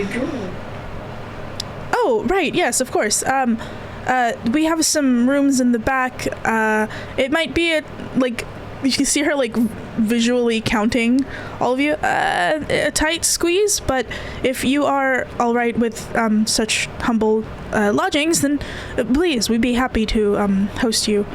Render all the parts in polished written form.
to go? Oh, right, yes, of course. We have some rooms in the back. It might be you can see her visually counting all of you. A tight squeeze, but if you are all right with such humble lodgings, then please, we'd be happy to host you.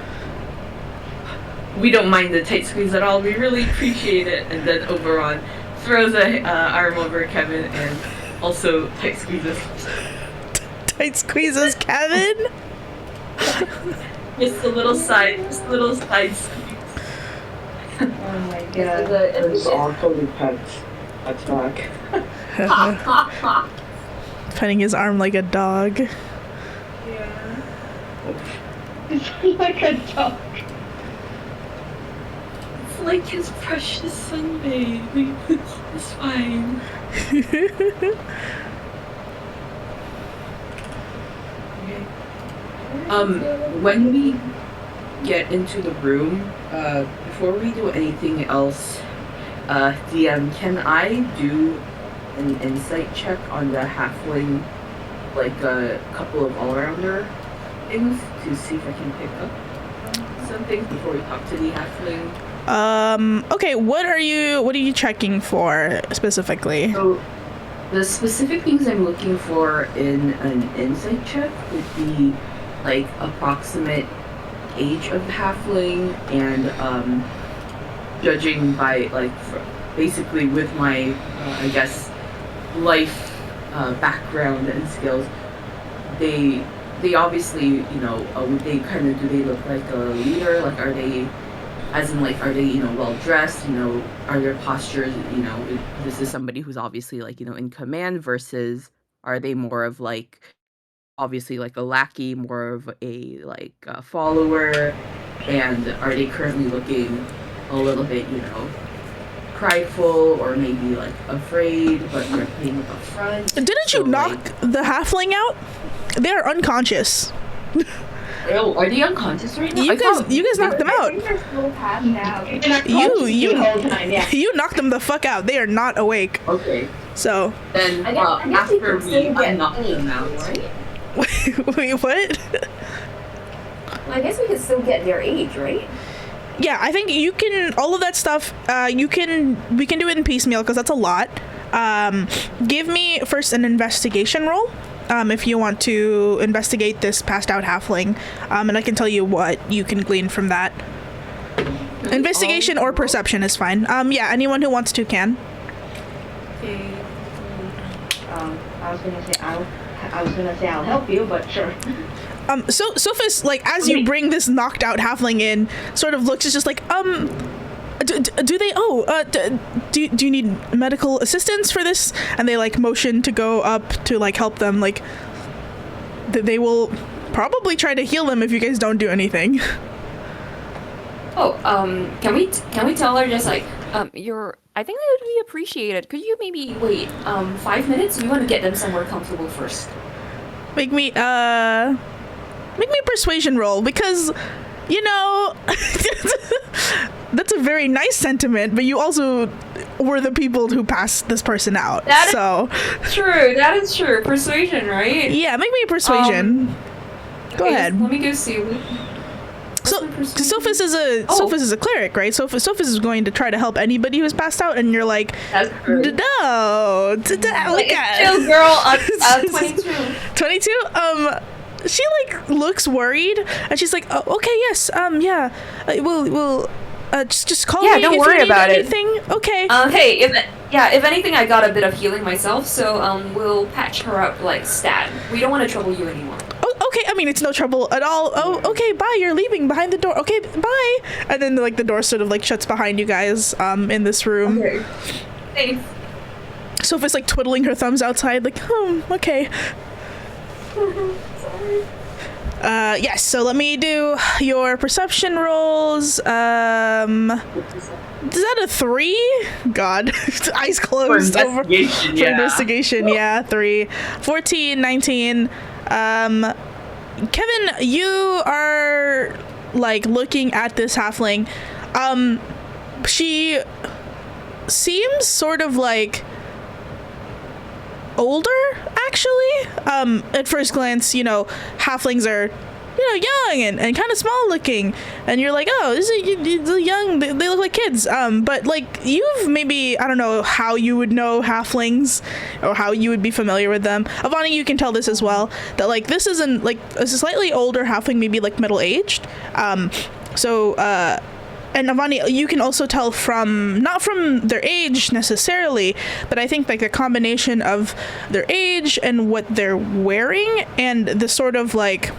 We don't mind the tight squeeze at all. We really appreciate it. And then Oberon throws a arm over Kevin and also tight squeezes. Tight squeezes Kevin? Just a little side squeeze. Oh my god. It's awkwardly pets. That's back. Petting his arm like a dog. Yeah. It's like a dog. It's like his precious sunbae. It's fine. Okay. When we get into the room, before we do anything else, DM, can I do an insight check on the halfling, like a couple of all-rounder things, to see if I can pick up some things before we talk to the halfling? Okay, what are you checking for specifically? So, the specific things I'm looking for in an insight check would be like approximate age of the halfling and judging by basically with my I guess life background and skills, they obviously would they do they look like a leader, like are they well dressed, are their postures, this is somebody who's obviously in command versus are they more of obviously a lackey, more of a follower, and are they currently looking a little bit prideful or maybe afraid but they're paying up front. Didn't you knock the halfling out? They're unconscious. Oh, are they unconscious right now? You guys knocked them out. I think they're still passed out. You knocked them the fuck out. They are not awake. Okay. So then I guess after we get knocked them out, right? Wait, what? Well, I guess we could still get their age, right? Yeah, I think you can. All of that stuff. We can do it in piecemeal because that's a lot. Give me first an investigation roll. If you want to investigate this passed out halfling, and I can tell you what you can glean from that. Investigation or perception is fine. Yeah, anyone who wants to can. Okay. I was gonna say I'll help you, but sure. So Sophus, as you bring this knocked out halfling in, sort of looks, is just do they? Do you need medical assistance for this? And they motion to go up to help them. They will probably try to heal them if you guys don't do anything. Oh, can we tell her just I think that would be appreciated. Could you maybe wait 5 minutes? We want to get them somewhere comfortable first. Make me persuasion roll because. That's a very nice sentiment, but you also were the people who passed this person out. True. That is true. Persuasion, right? Yeah, make me a persuasion. Go ahead. Let me go see. So, Sophus is a cleric, right? Sophus is going to try to help anybody who's passed out, and you're like, that's true. No, look at chill, girl. 22. 22. She looks worried, and she's like, oh, okay, yes, yeah, we'll just call me. Yeah, don't worry about anything. Okay. Hey, if anything, I got a bit of healing myself, so we'll patch her up stat. We don't want to trouble you anymore. Oh, okay. I mean, it's no trouble at all. Oh, okay. Bye. You're leaving behind the door. Okay, bye. And then the door sort of shuts behind you guys in this room. Okay. Thanks. Sophie's twiddling her thumbs outside, okay. Yes, so let me do your perception rolls. Is that a 3? God. Eyes closed. For investigation, for investigation, yeah, 3. 14, 19. Kevin, you are, looking at this halfling. She seems sort of older, actually. At first glance, halflings are, young and kind of small looking, and you're like, oh, this is young. They look like kids. But like you've maybe, I don't know how you would know halflings or how you would be familiar with them. Avani, you can tell this as well. That like this isn't like a slightly older halfling, maybe like middle aged. And Avani, you can also tell not from their age necessarily, but I think like a combination of their age and what they're wearing and the sort of like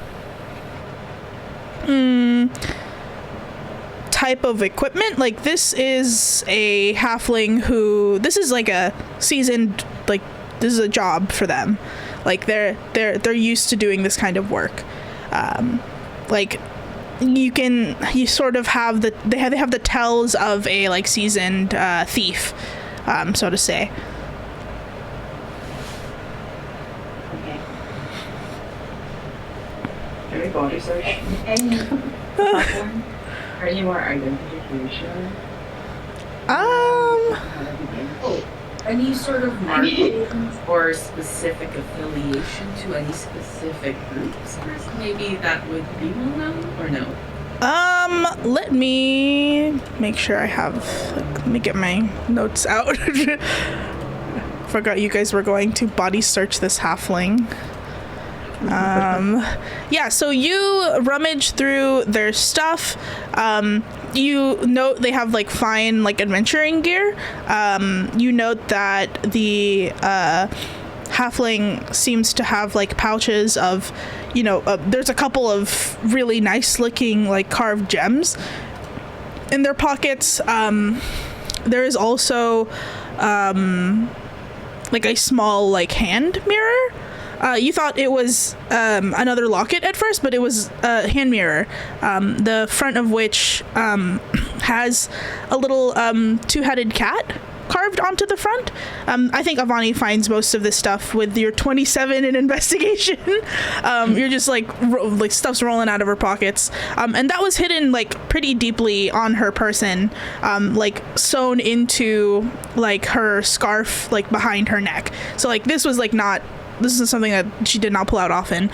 type of equipment. Like this is a halfling this is like a seasoned, like this is a job for them. Like they're used to doing this kind of work. Like you sort of have they have the tells of a like seasoned thief, so to say. Okay. Can we body search? Any platform? Or any more identification? Any sort of markings or specific affiliation to any specific groups? Maybe that would be well known, or no? Let me make sure I have. Let me get my notes out. Forgot you guys were going to body search this halfling. Yeah, so you rummage through their stuff. You note they have like fine like adventuring gear. You note that the halfling seems to have like pouches of, there's a couple of really nice looking like carved gems in their pockets. There is also like a small like hand mirror. You thought it was another locket at first, but it was a hand mirror, the front of which has a little two-headed cat carved onto the front. I think Avani finds most of this stuff with your 27 in investigation. You're just like stuff's rolling out of her pockets. And that was hidden like pretty deeply on her person, like sewn into like her scarf, like behind her neck. So like this is something that she did not pull out often.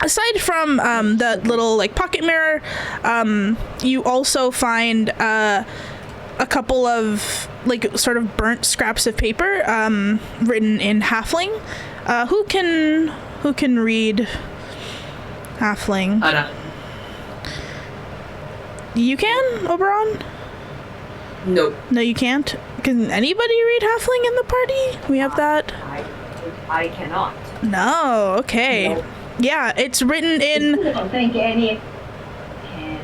Aside from that little like pocket mirror, you also find a couple of like sort of burnt scraps of paper written in halfling. Who can read halfling? You can, Oberon? Nope. No, you can't. Can anybody read halfling in the party? We have that. I cannot. No, okay. Nope. Yeah, it's written in. I don't think any can.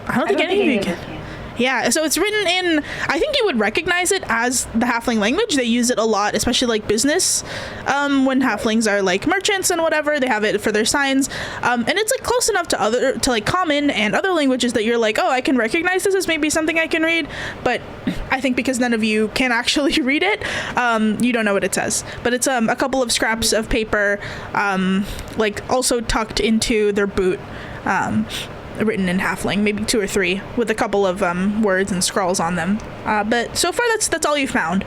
I don't think any of you can. Yeah, so it's written in, I think you would recognize it as the halfling language. They use it a lot, especially like business. When halflings are like merchants and whatever, they have it for their signs. And it's like close enough to like common and other languages that you're like, oh, I can recognize this as maybe something I can read. But I think because none of you can actually read it, you don't know what it says. But it's a couple of scraps of paper, like also tucked into their boot. Written in halfling, maybe 2 or 3, with a couple of words and scrawls on them. But so far, that's all you found.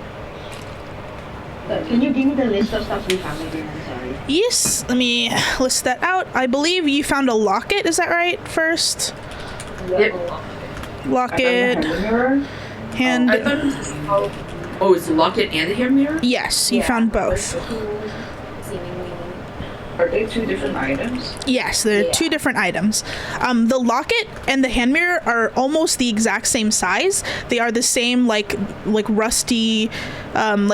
Can you give me the list of stuff we found again? I'm sorry. Yes, let me list that out. I believe you found a locket. Is that right? First, Yep. locket, hand. I thought it was, oh, it's a locket and a hand mirror? Yes, you found both. Are they 2 different items? Yes, they're 2 different items. The locket and the hand mirror are almost the exact same size. They are the same like rusty, rose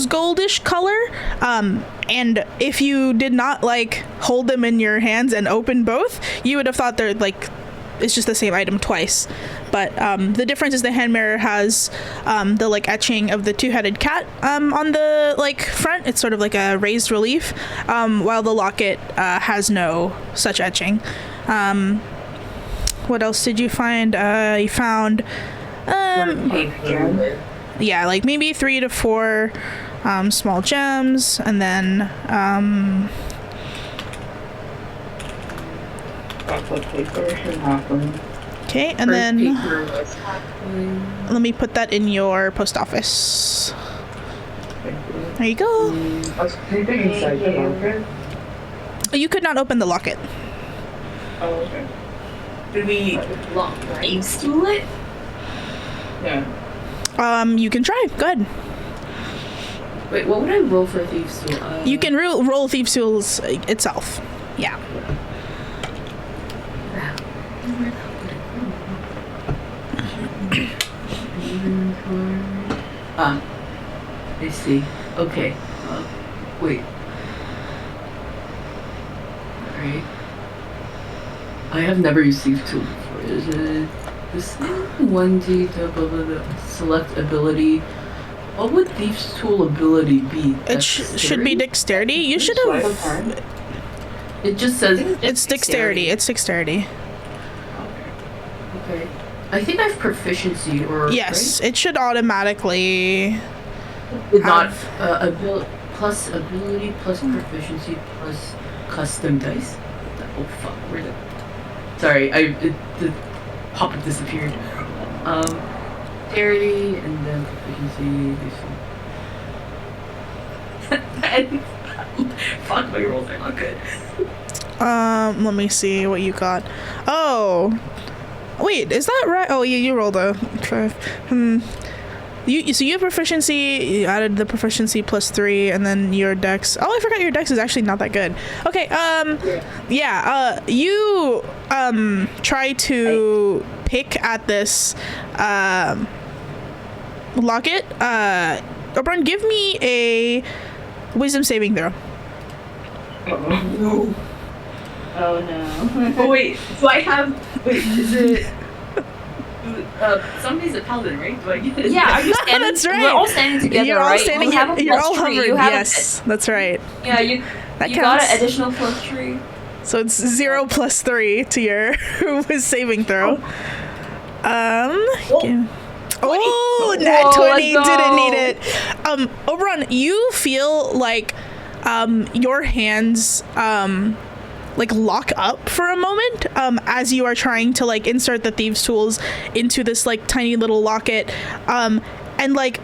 goldish color. And if you did not like hold them in your hands and open both, you would have thought they're like it's just the same item twice. But the difference is the hand mirror has the like etching of the 2-headed cat on the like front. It's sort of like a raised relief, while the locket has no such etching. What else did you find? You found yeah, like maybe 3 to 4 small gems, and then paper and halfling. okay, and then let me put that in your post office. Thank There you go. What's anything inside the locker? You could not open the locket. Oh, okay. Did we thieves tool it? Yeah. You can try. Go ahead. Wait, what would I roll for thieves tool? You can roll thieves tools itself. Yeah. I see. Okay. Wait. Alright. I have never used thieves tool before. Is it this thing? 1D, blah, blah, blah, select ability. What would thieves tool ability be? It should be dexterity. You should have. It just says It's dexterity. It's dexterity. Okay. I think I have proficiency or Yes, it should automatically. right? Not plus ability plus proficiency plus custom dice. Oh fuck, where'd it? Sorry, the pop-up disappeared. Dexterity and then proficiency. And fuck, my rolls are not good. Let me see what you got. Oh, wait, is that right? Oh, you rolled a 5. So you have proficiency. You added the proficiency +3, and then your dex. Oh, I forgot your dex is actually not that good. Okay. You try to pick at this locket. Oberon, give me a wisdom saving throw. No. Oh no. Oh wait, so I have. Wait, is it? Somebody's a paladin, right? Do I get it? Yeah, are you standing? That's right. We're all standing together, You're all right? standing. You have a You're plus all 3. hovering. You have Yes, that's right. Yeah, you That you got counts. an additional +3. So it's 0 + 3 to your wisdom saving throw. Oh, nat Whoa, 20 let's didn't go. need it. Oberon, you feel like your hands like lock up for a moment as you are trying to like insert the thieves tools into this like tiny little locket, and like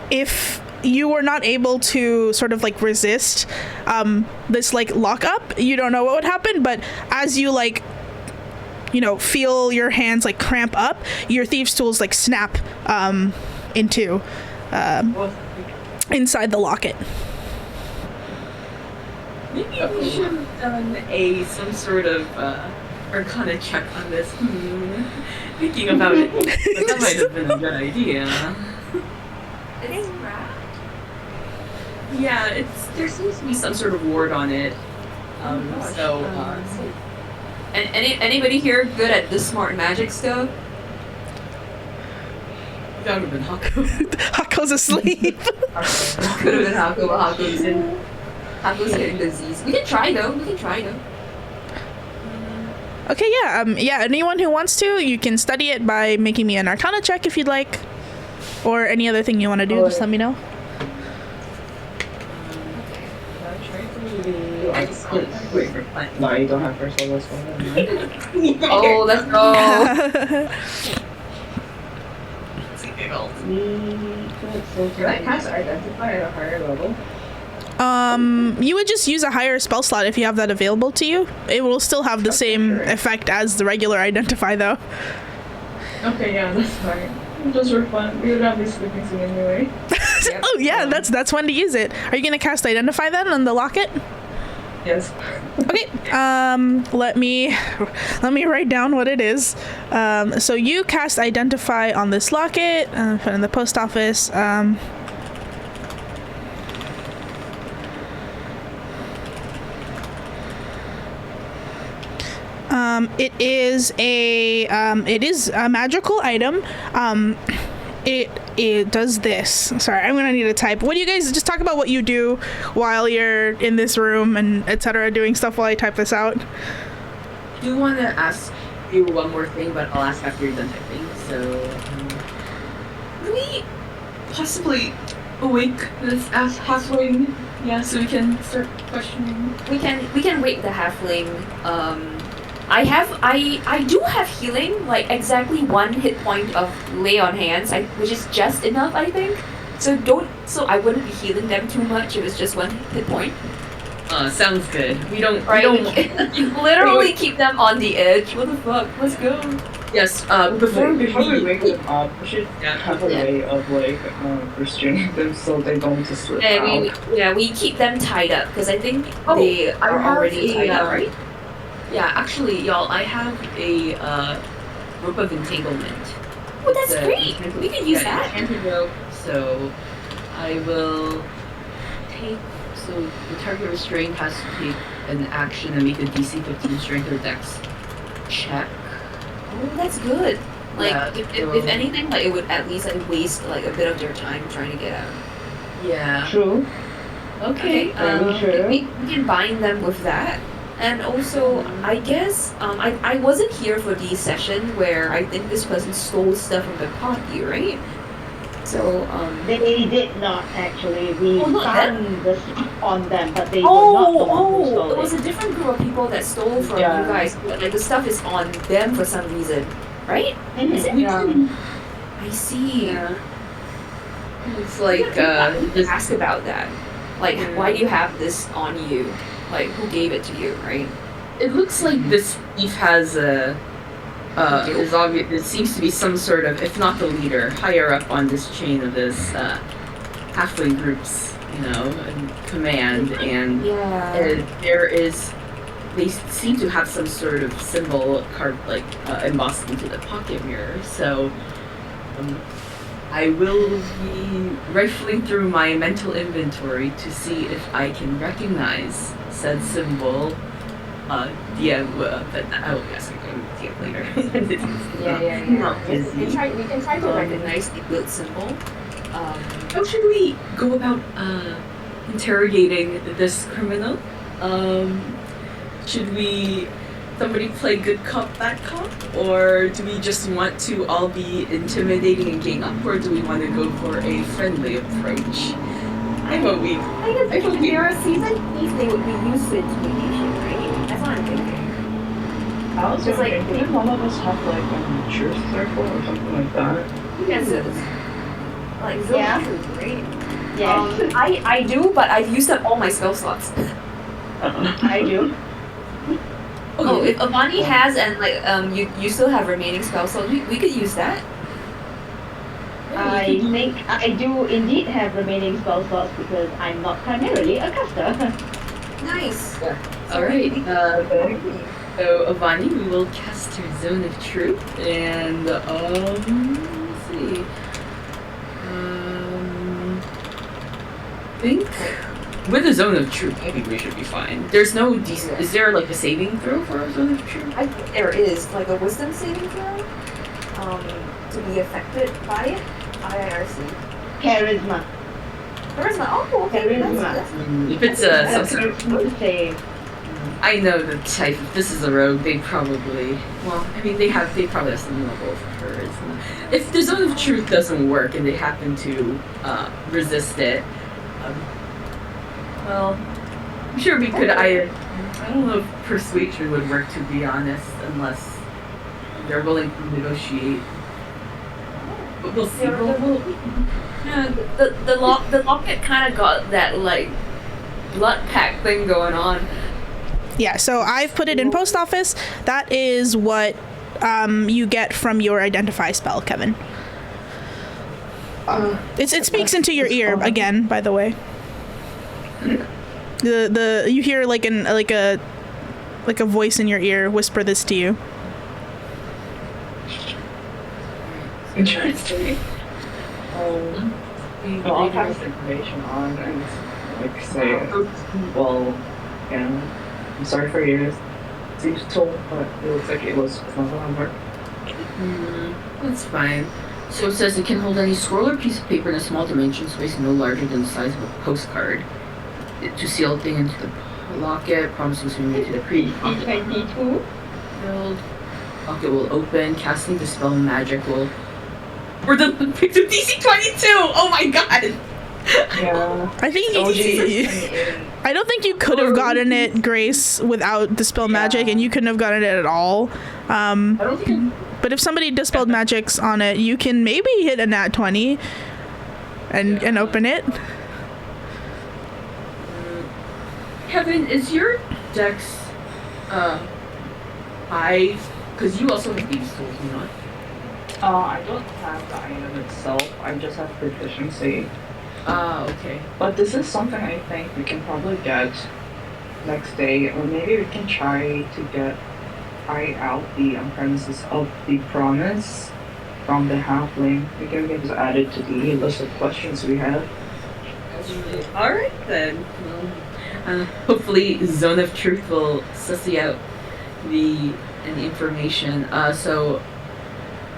if you were not able to sort of like resist this like lockup, you don't know what would happen, but as you like feel your hands like cramp up, your thieves tools like snap into inside the locket. Maybe we should have done some sort of Arcana check on this. Thinking about it, but that might have been a good idea. It's wrapped. Yeah, there seems to be some sort of ward on it. And anybody here good at this smart magic stuff? That would have been Hako. Hako's asleep. Could have been Hako, but Hako's getting disease. We can try though. Okay, yeah, anyone who wants to, you can study it by making me an Arcana check if you'd like, or any other thing you want to do. Just let me know. No, you don't have first level one. Oh, let's go. Can I cast Identify at a higher level? You would just use a higher spell slot if you have that available to you. It will still have the same effect as the regular Identify, though. Okay, yeah, that's fine. Just for fun. We would not be sleeping soon anyway. Yep. Oh yeah, that's when to use it. Are you gonna cast Identify then on the locket? Yes. Okay. Let me write down what it is. So you cast Identify on this locket. Put it in the post office. It is a magical item. It does this. Sorry, I'm gonna need to type. What do you guys just talk about what you do while you're in this room and etc. doing stuff while I type this out? I do want to ask you one more thing, but I'll ask after you're done typing. So, can we possibly awake this halfling? Yeah, so we can start questioning. We can wake the halfling. I do have healing, like exactly 1 hit point of lay on hands, which is just enough, I think. So I wouldn't be healing them too much. It was just one hit point. Sounds good. We don't. Right? We don't. You literally keep them on the edge. What the fuck? Let's go. Yes. Before Before we we. wake them up, we should have a way of like restraining them so they don't just slip out. We keep them tied up because I think Oh, they I are have already tied up, right? Yeah, actually, y'all, I have a rope of entanglement. Oh, that's The great. enchanted- We could use yeah, that. enchanted rope. So I will take. So the target restrained has to take an action and make a DC 15 strength or dex check. Oh, that's good. Like, Yeah, if anything, like it would at least like waste like a bit of their time trying to get out. Yeah. True. Okay. Very sure. We can bind them with that. And also, I guess, I wasn't here for the session where I think this person stole stuff from the party, right? So, They did not actually. We Oh, not found the stuff on them, but they were not the one who stole it was it. a different group of people that stole from Yeah. you guys. But, like, the stuff is on them for some reason, right? Is it? I see. Yeah. It's I like just ask about that. Like, why do you have this on you? Like, who gave it to you, right? it looks like this thief has a. Is obvious. It seems to be some sort of, if not the leader, higher up on this chain of this halfling group's, command, and Yeah. there is. They seem to have some sort of symbol carved, embossed into the pocket mirror. So, I will be rifling through my mental inventory to see if I can recognize said symbol. But I will guess I can see it later. Not We busy. can try to recognize the good symbol. How should we go about interrogating this criminal? Should we somebody play good cop, bad cop, or do we just want to all be intimidating and gang up, or do we want to go for a friendly approach? I vote we. I guess I if they're a seasoned thief, they would be used to intimidation, right? That's what I'm thinking. I was Just like- thinking, didn't one of us have like a truth circle or something like that? Yes, it is. Like, so Yeah. true, right? Yes, I do, but I've used up all my spell slots. I do. Oh, if Avani has and you still have remaining spell slots, we could use that. I think I do indeed have remaining spell slots because I'm not primarily a caster. Nice. All right. So Avani, we will cast your Zone of Truth, and let's see. I think with a Zone of Truth, I think we should be fine. There's no decent. Is there like a saving throw for a Zone of Truth? I think there is like a wisdom saving throw. To be affected by it. IRC. Charisma. Charisma. Oh, okay. Charisma. That's If it's a some sort of, Charisma save. I know the type. If this is a rogue, they probably. Well, I mean, they probably have some level of charisma. If the Zone of Truth doesn't work and they happen to resist it, well, I'm sure we could. I don't know if persuasion would work, to be honest, unless they're willing to negotiate. But we'll see. Yeah, the locket kind of got that like blood pack thing going on. Yeah, so I've put it in post office. That is what you get from your identify spell, Kevin. It speaks into your ear again, by the way. The you hear like a voice in your ear whisper this to you. Interesting. I'll pass the information on and like say, well, I'm sorry for your seems told, but it looks like it was not on work. That's fine. So it says it can hold any scroll or piece of paper in a small dimension space no larger than the size of a postcard. To seal a thing into the locket, promising to remain to the D22. filled. Locket will open. Casting dispel magic will. We're the picked up DC 22. Oh my god! Yeah. I think Oh, I don't think you could have gotten it, Grace, without dispel magic, and you couldn't have gotten it at all. I don't think But if somebody dispelled magics on it, you can maybe hit a nat 20. and open it. Kevin, is your dex high? Because you also have these tools, you know. I don't have the item itself. I just have proficiency. Okay. But this is something I think we can probably get next day, or maybe we can try to try out the premises of the promise from the halfling. We can just add it to the list of questions we have. Alright then. Hopefully Zone of Truth will suss out the information. So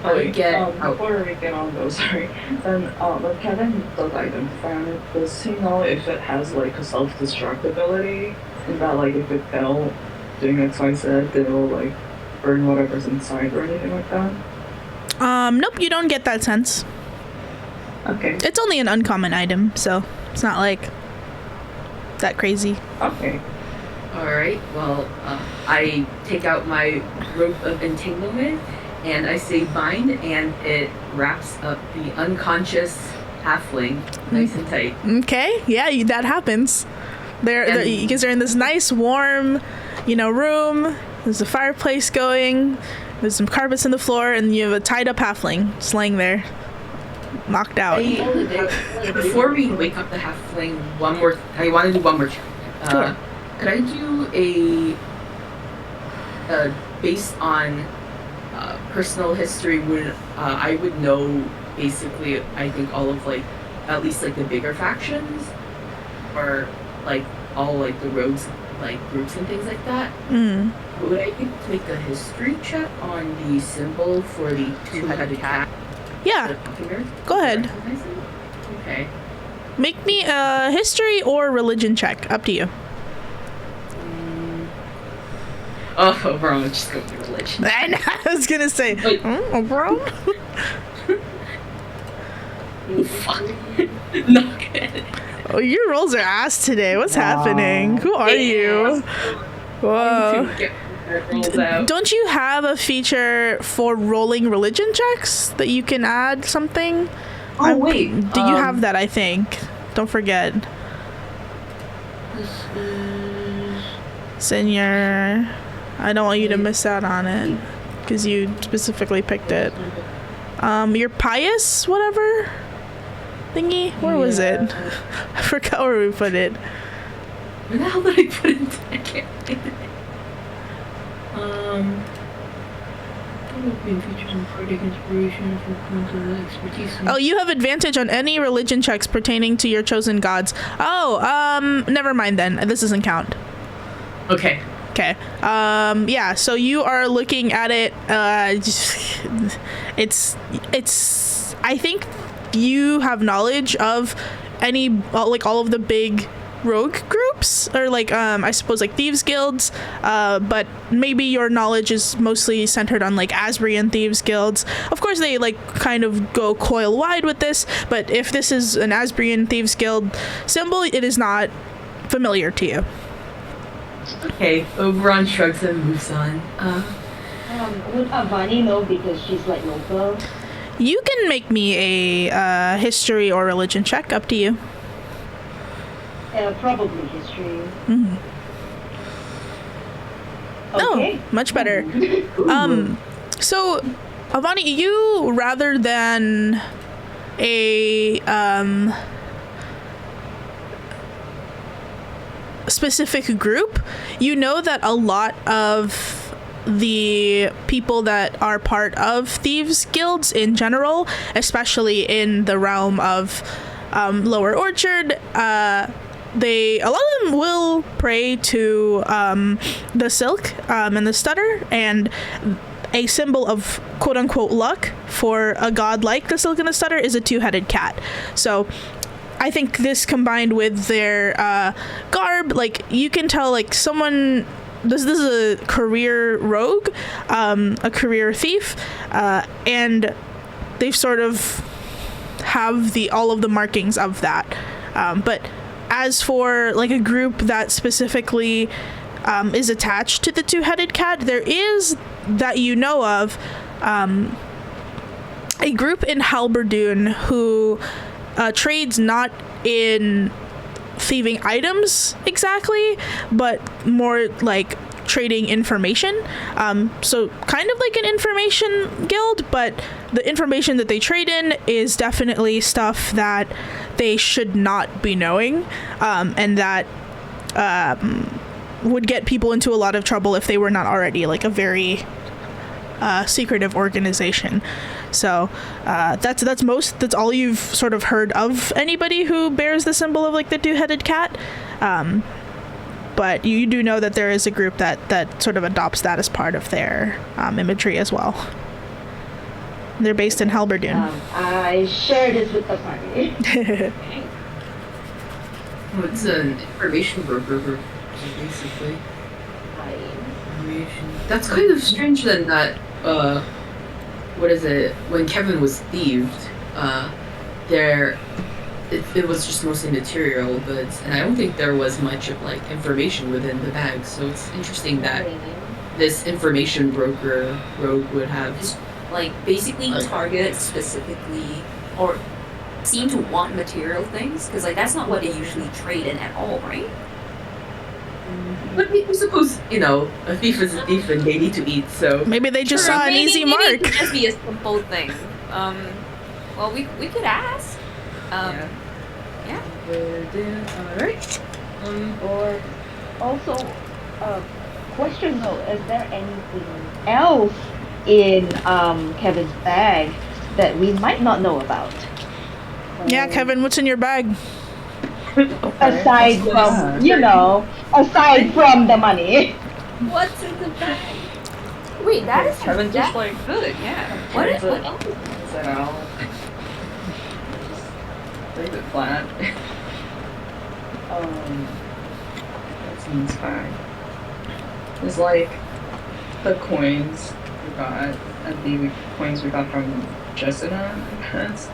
Oh, wait, get before we get on though, sorry. Then when Kevin does identify it, does he know if it has like a self-destruct ability? And that like if it fell doing X, Y, Z, it will like burn whatever's inside or anything like that? Nope, you don't get that sense. Okay. It's only an uncommon item, so it's not like that crazy. Okay. Alright, well, I take out my rope of entanglement and I say bind, and it wraps up the unconscious halfling nice and tight. Okay, yeah, that happens. You guys are in this nice, warm, room. There's a fireplace going. There's some carpets on the floor, and you have a tied up halfling just laying there, knocked out. Before we wake up the halfling, I want to do one more check. Sure. Could I do a based on personal history? I would know basically, I think all of at least the bigger factions, or all the rogues groups and things like that. Would I need to make a history check on the symbol for the two-headed cat? Yeah, go ahead. Okay. Make me a history or religion check. Up to you. Oh, bro, let's just go with religion. I was gonna say, bro. Oh, fuck. Not good. Oh, your rolls are ass today. What's happening? Who are you? Whoa. Don't you have a feature for rolling religion checks that you can add something? Oh, wait. Do you have that, I think? Don't forget. Senior. I don't want you to miss out on it because you specifically picked it. Your pious whatever thingy? Where was it? I forgot where we put it. Where the hell did I put it? I can't find it. Oh, you have advantage on any religion checks pertaining to your chosen gods. Oh, never mind then. This doesn't count. Okay. Okay. Yeah, so you are looking at it. It's I think you have knowledge of all of the big rogue groups, or I suppose thieves guilds, but maybe your knowledge is mostly centered on Asbrian thieves guilds. Of course they kind of go coil wide with this, but if this is an Asbrian thieves guild symbol, it is not familiar to you. Okay, Oberon shrugs and moves on. Would Avani know because she's local? You can make me a history or religion check, up to you. Probably history. Mm-hmm. Okay. Oh, much better. So, Avani, you, rather than a specific group, you know that a lot of the people that are part of thieves guilds in general, especially in the realm of Lower Orchard, a lot of them will pray to the silk and the stutter, and a symbol of quote-unquote luck for a god like the silk and the stutter is a two-headed cat. So I think this combined with their garb, you can tell someone, this is a career rogue, a career thief, and they sort of have all of the markings of that. But as for a group that specifically is attached to the two-headed cat, there is, that you know of, a group in Halberdoon who trades not in thieving items exactly, but more like trading information. So kind of like an information guild, but the information that they trade in is definitely stuff that they should not be knowing, and that would get people into a lot of trouble if they were not already like a very secretive organization. So that's all you've sort of heard of anybody who bears the symbol of like the two-headed cat. But you do know that there is a group that sort of adopts that as part of their imagery as well. They're based in Halberdoon. I share this with the party. Oh, it's an information broker, basically. Information. That's kind of strange then that, what is it, when Kevin was thieved, it was just mostly material goods, and I don't think there was much of like information within the bag, so it's interesting that this information broker rogue would have Like basically target specifically or seem to want material things because like that's not what they usually trade in at all, right? But I suppose, you know, a thief is a thief and they need to eat, so... Maybe they just saw an easy maybe mark. It could just be a simple thing. Well, we could ask. Yeah. Alright. Or also, question though, is there anything else in Kevin's bag that we might not know about? Yeah, Kevin, what's in your bag? Aside from, aside from the money. What's in the bag? Wait, that is Kevin just like good. Yeah. What else? set out. Just leave it flat. What's in this bag? It's like the coins we got, and the coins we got from Jessica, I guess.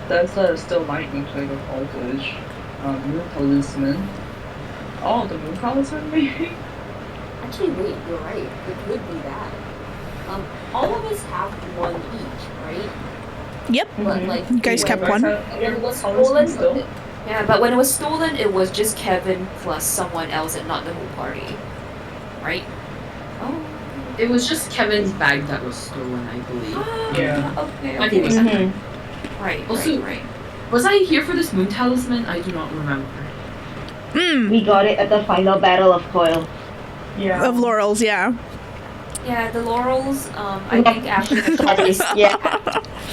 That's still lightning plate of voltage. Moon talisman. Oh, the moon talisman maybe? Actually, wait. You're right. It could be that. All of us have one each, right? Yep. But like, You guys kept one. when it was stolen, yeah, but when it was stolen, it was just Kevin plus someone else and not the whole party, right? Oh. It was just Kevin's bag that was stolen, I believe. Yeah. Okay. I think it was Okay. Right. Also- right. Was I here for this moon talisman? I do not remember. We got it at the final battle of Coil. Yeah. Of laurels, yeah. Yeah, the laurels. I think after the parties, Yeah.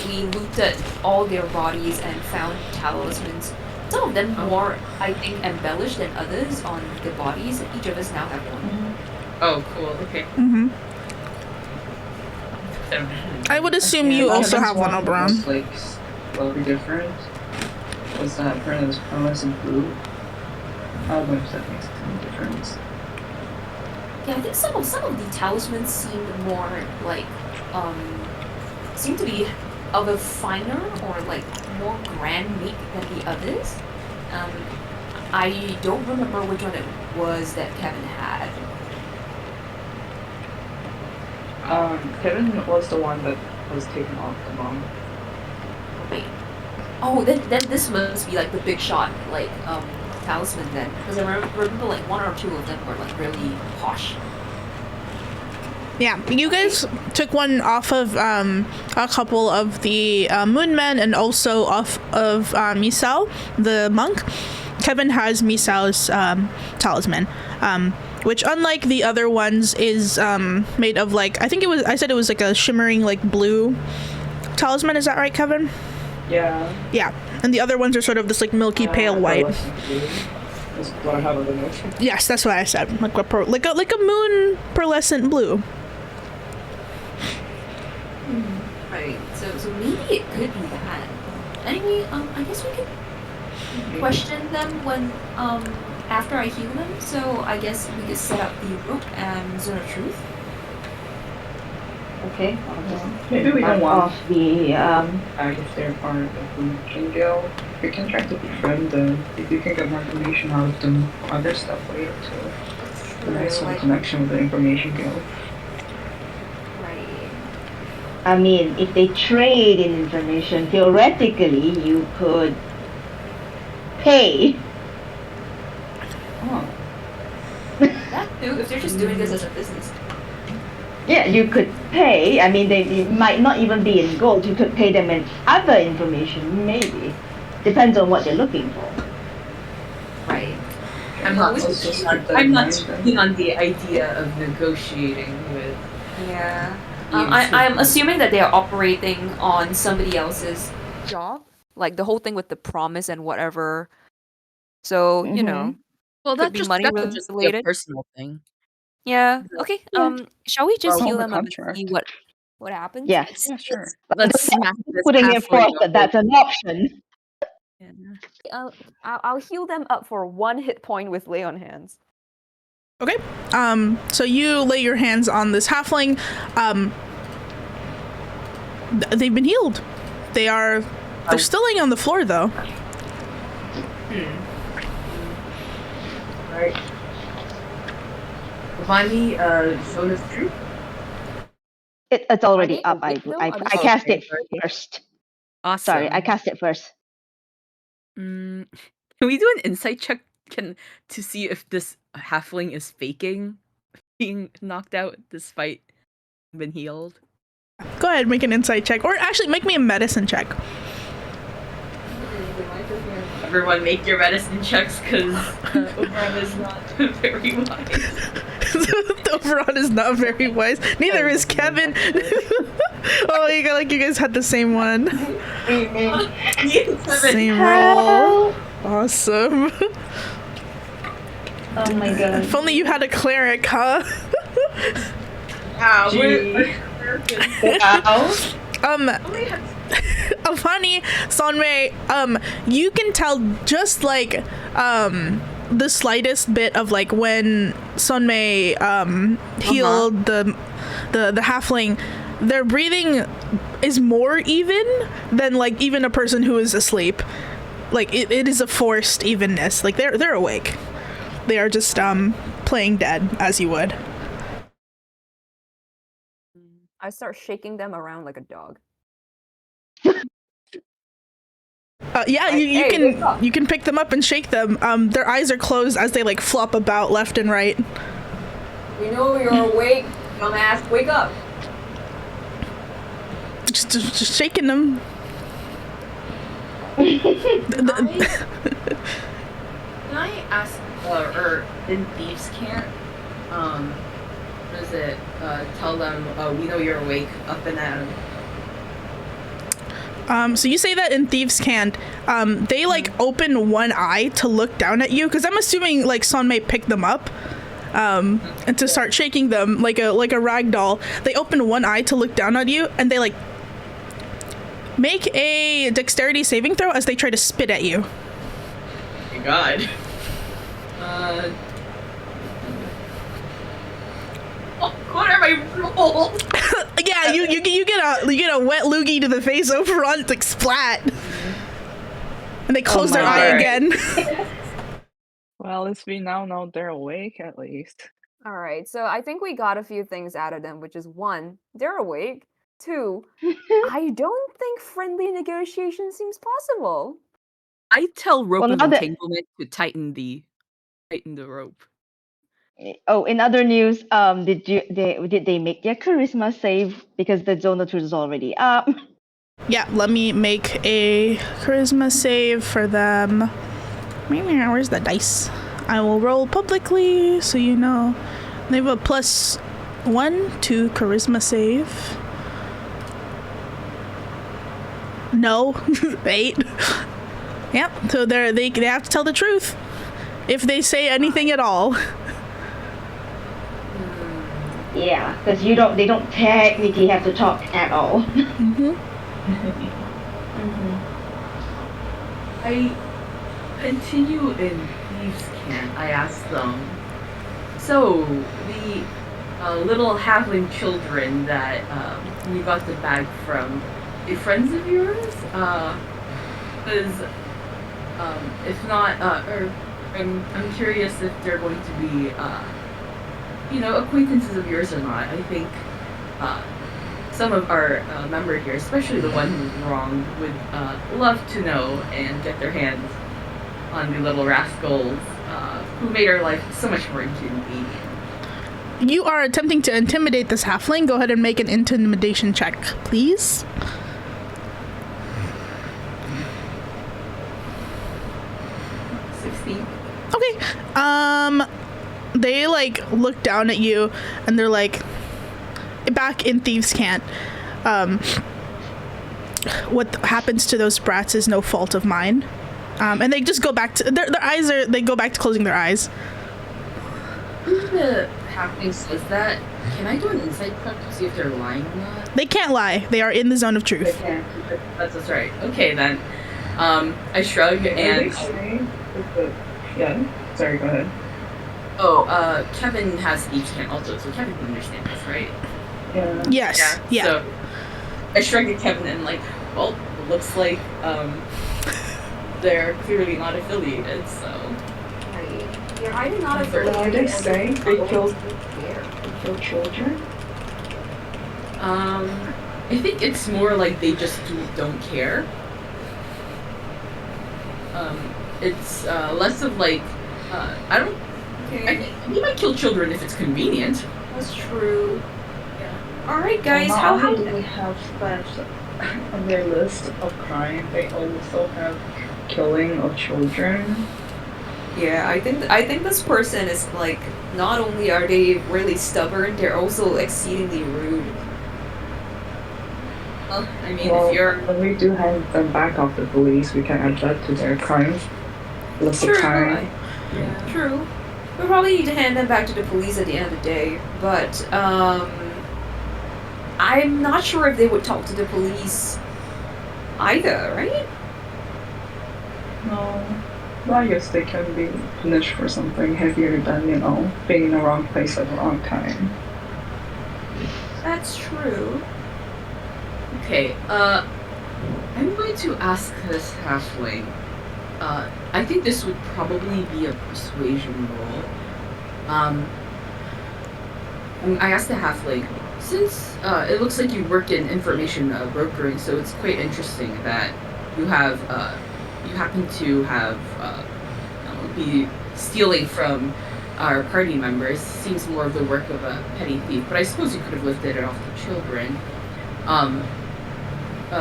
we looted all their bodies and found talismans. Some of them more, I think, embellished than others on the bodies. Each of us now have one. Oh, cool. Okay. Mm-hmm. I would assume you also have one, Oberon. Was like slightly different. Was that part of this promise in blue? I don't know if that makes any difference. Yeah, I think some of the talismans seemed more like seem to be of a finer or like more grand make than the others. I don't remember which one it was that Kevin had. Kevin was the one that was taken off the bomb. Wait. Oh, then this must be like the big shot, like talisman then, because I remember like one or two of them were like really posh. Yeah, you guys took one off of a couple of the Moonmen and also off of Misao, the monk. Kevin has Misau's talisman, which unlike the other ones is made of like, I said it was like a shimmering like blue talisman. Is that right, Kevin? Yeah. Yeah, and the other ones are sort of this like milky pale white. That's what I have of the notes. Yes, that's what I said. Like a moon pearlescent blue. Right. So maybe it could be that. Anyway, I guess we could question them when after I heal them. So I guess we could set up the rope and zone of truth. Okay. Maybe we don't want off the if they're part of the King Guild. We can try to befriend them. If you can get more information out of them, other stuff later too. There is some connection with the information guild. Right. I mean, if they trade in information, theoretically, you could pay. Oh. That too, if they're just doing this as a business. Yeah, you could pay. I mean, they might not even be in gold. You could pay them in other information, maybe. Depends on what they're looking for. Right. I'm Well, not we- so I'm not keen on the idea of negotiating with. Yeah. the I'm assuming that they are operating on somebody else's job, like the whole thing with the promise and whatever. So you know, Well, could be money that could just be a related. personal thing. Yeah. Okay. Yeah. Shall we just Well, heal the them up and see contract. what happens? Yes. Yeah, sure. Let's smack this Putting it halfway forth that that's an option. I'll heal them up for 1 hit point with lay on hands. Okay. So you lay your hands on this halfling. They've been healed. They're still laying on the floor though. Right. Vani, Zone of Truth? It's already Are up. they I awake though? I, Are they I cast okay, it sorry. first. Awesome. Sorry, I cast it first. Can we do an insight check to see if this halfling is faking being knocked out despite been healed? Go ahead, make an insight check, or actually make me a medicine check. Everyone make your medicine checks because Oberon is not very wise. Oberon is not very wise. Neither is Kevin. Oh, you guys had the same one. Same roll. Awesome. Oh my god. If only you had a cleric, huh? Wow, Avani, Sonmei, you can tell just like the slightest bit of like when Sonmei healed the halfling, their breathing is more even than like even a person who is asleep. Like it is a forced evenness. Like they're awake. They are just playing dead as you would. I start shaking them around like a dog. Yeah, Like, you hey, wake can up. you can pick them up and shake them. Their eyes are closed as they like flop about left and right. We know you're awake, dumbass. Wake up. Just shaking them. Can I ask, or in Thieves' Camp, what is it? Tell them, we know you're awake, up and at 'em. So you say that in Thieves' Cant, they like open one eye to look down at you, because I'm assuming like Sonmei picked them up, and to start shaking them like a rag doll. They open one eye to look down at you, and they like make a dexterity saving throw as they try to spit at you. Oh my god. What are my rolls? Yeah, you get a wet loogie to the face over on like splat, and they close their eye God. again. Well, at least we now know they're awake at least. All right, so I think we got a few things out of them, which is 1, they're awake. 2, I don't think friendly negotiation seems possible. I tell rope Well, of now that- entanglement to tighten the rope. Oh, in other news, did they make their charisma save because the zone of truth is already up? Yeah, let me make a charisma save for them. Where's the dice? I will roll publicly so you know. They have a +1 to charisma save. No, 8. Yep. So they have to tell the truth if they say anything at all. Yeah, because they don't technically have to talk at all. I continue in Thieves' Camp. I ask them, so the little halfling children that you got the bag from, are friends of yours? Because if not, or I'm curious if they're going to be, acquaintances of yours or not. I think some of our members here, especially the one who's wrong, would love to know and get their hands on the little rascals who made our life so much more inconvenient. You are attempting to intimidate this halfling. Go ahead and make an intimidation check, please. Okay. They like look down at you and they're like, back in Thieves' Cant, what happens to those brats is no fault of mine. And they just go back to they go back to closing their eyes. Who's the halfling says that? Can I do an insight check to see if they're lying or not? They can't lie. They are in the zone of truth. That's right. Okay then. I shrug and. Yeah. Sorry. Go ahead. Oh, Kevin has Thieves' Cant also, so Kevin can understand this, right? Yeah. Yes. Yeah. So I shrug at Kevin and like, well, it looks like they're clearly not affiliated, so. Right. You're either not What affiliated. are they saying? They kill children? I think it's more like they just don't care. It's less of like, I don't. Okay. I think we might kill children if it's convenient. That's true. Yeah. All right, guys. Well, How do they have that on their list of crime? They also have killing of children. Yeah, I think this person is like, not only are they really stubborn, they're also exceedingly rude. Well, I mean, Well, if you're when we do have them back off the police, we can add that to their crimes list of crime. Yeah. True. We probably need to hand them back to the police at the end of the day, but I'm not sure if they would talk to the police either, right? No. Well, I guess they can be punished for something heavier than, being in the wrong place at the wrong time. That's true. okay, I'm going to ask this halfling. I think this would probably be a persuasion roll. I asked the halfling, since it looks like you work in information brokering, so it's quite interesting that you have you happen to have be stealing from our party members. Seems more of the work of a petty thief, but I suppose you could have lifted it off the children.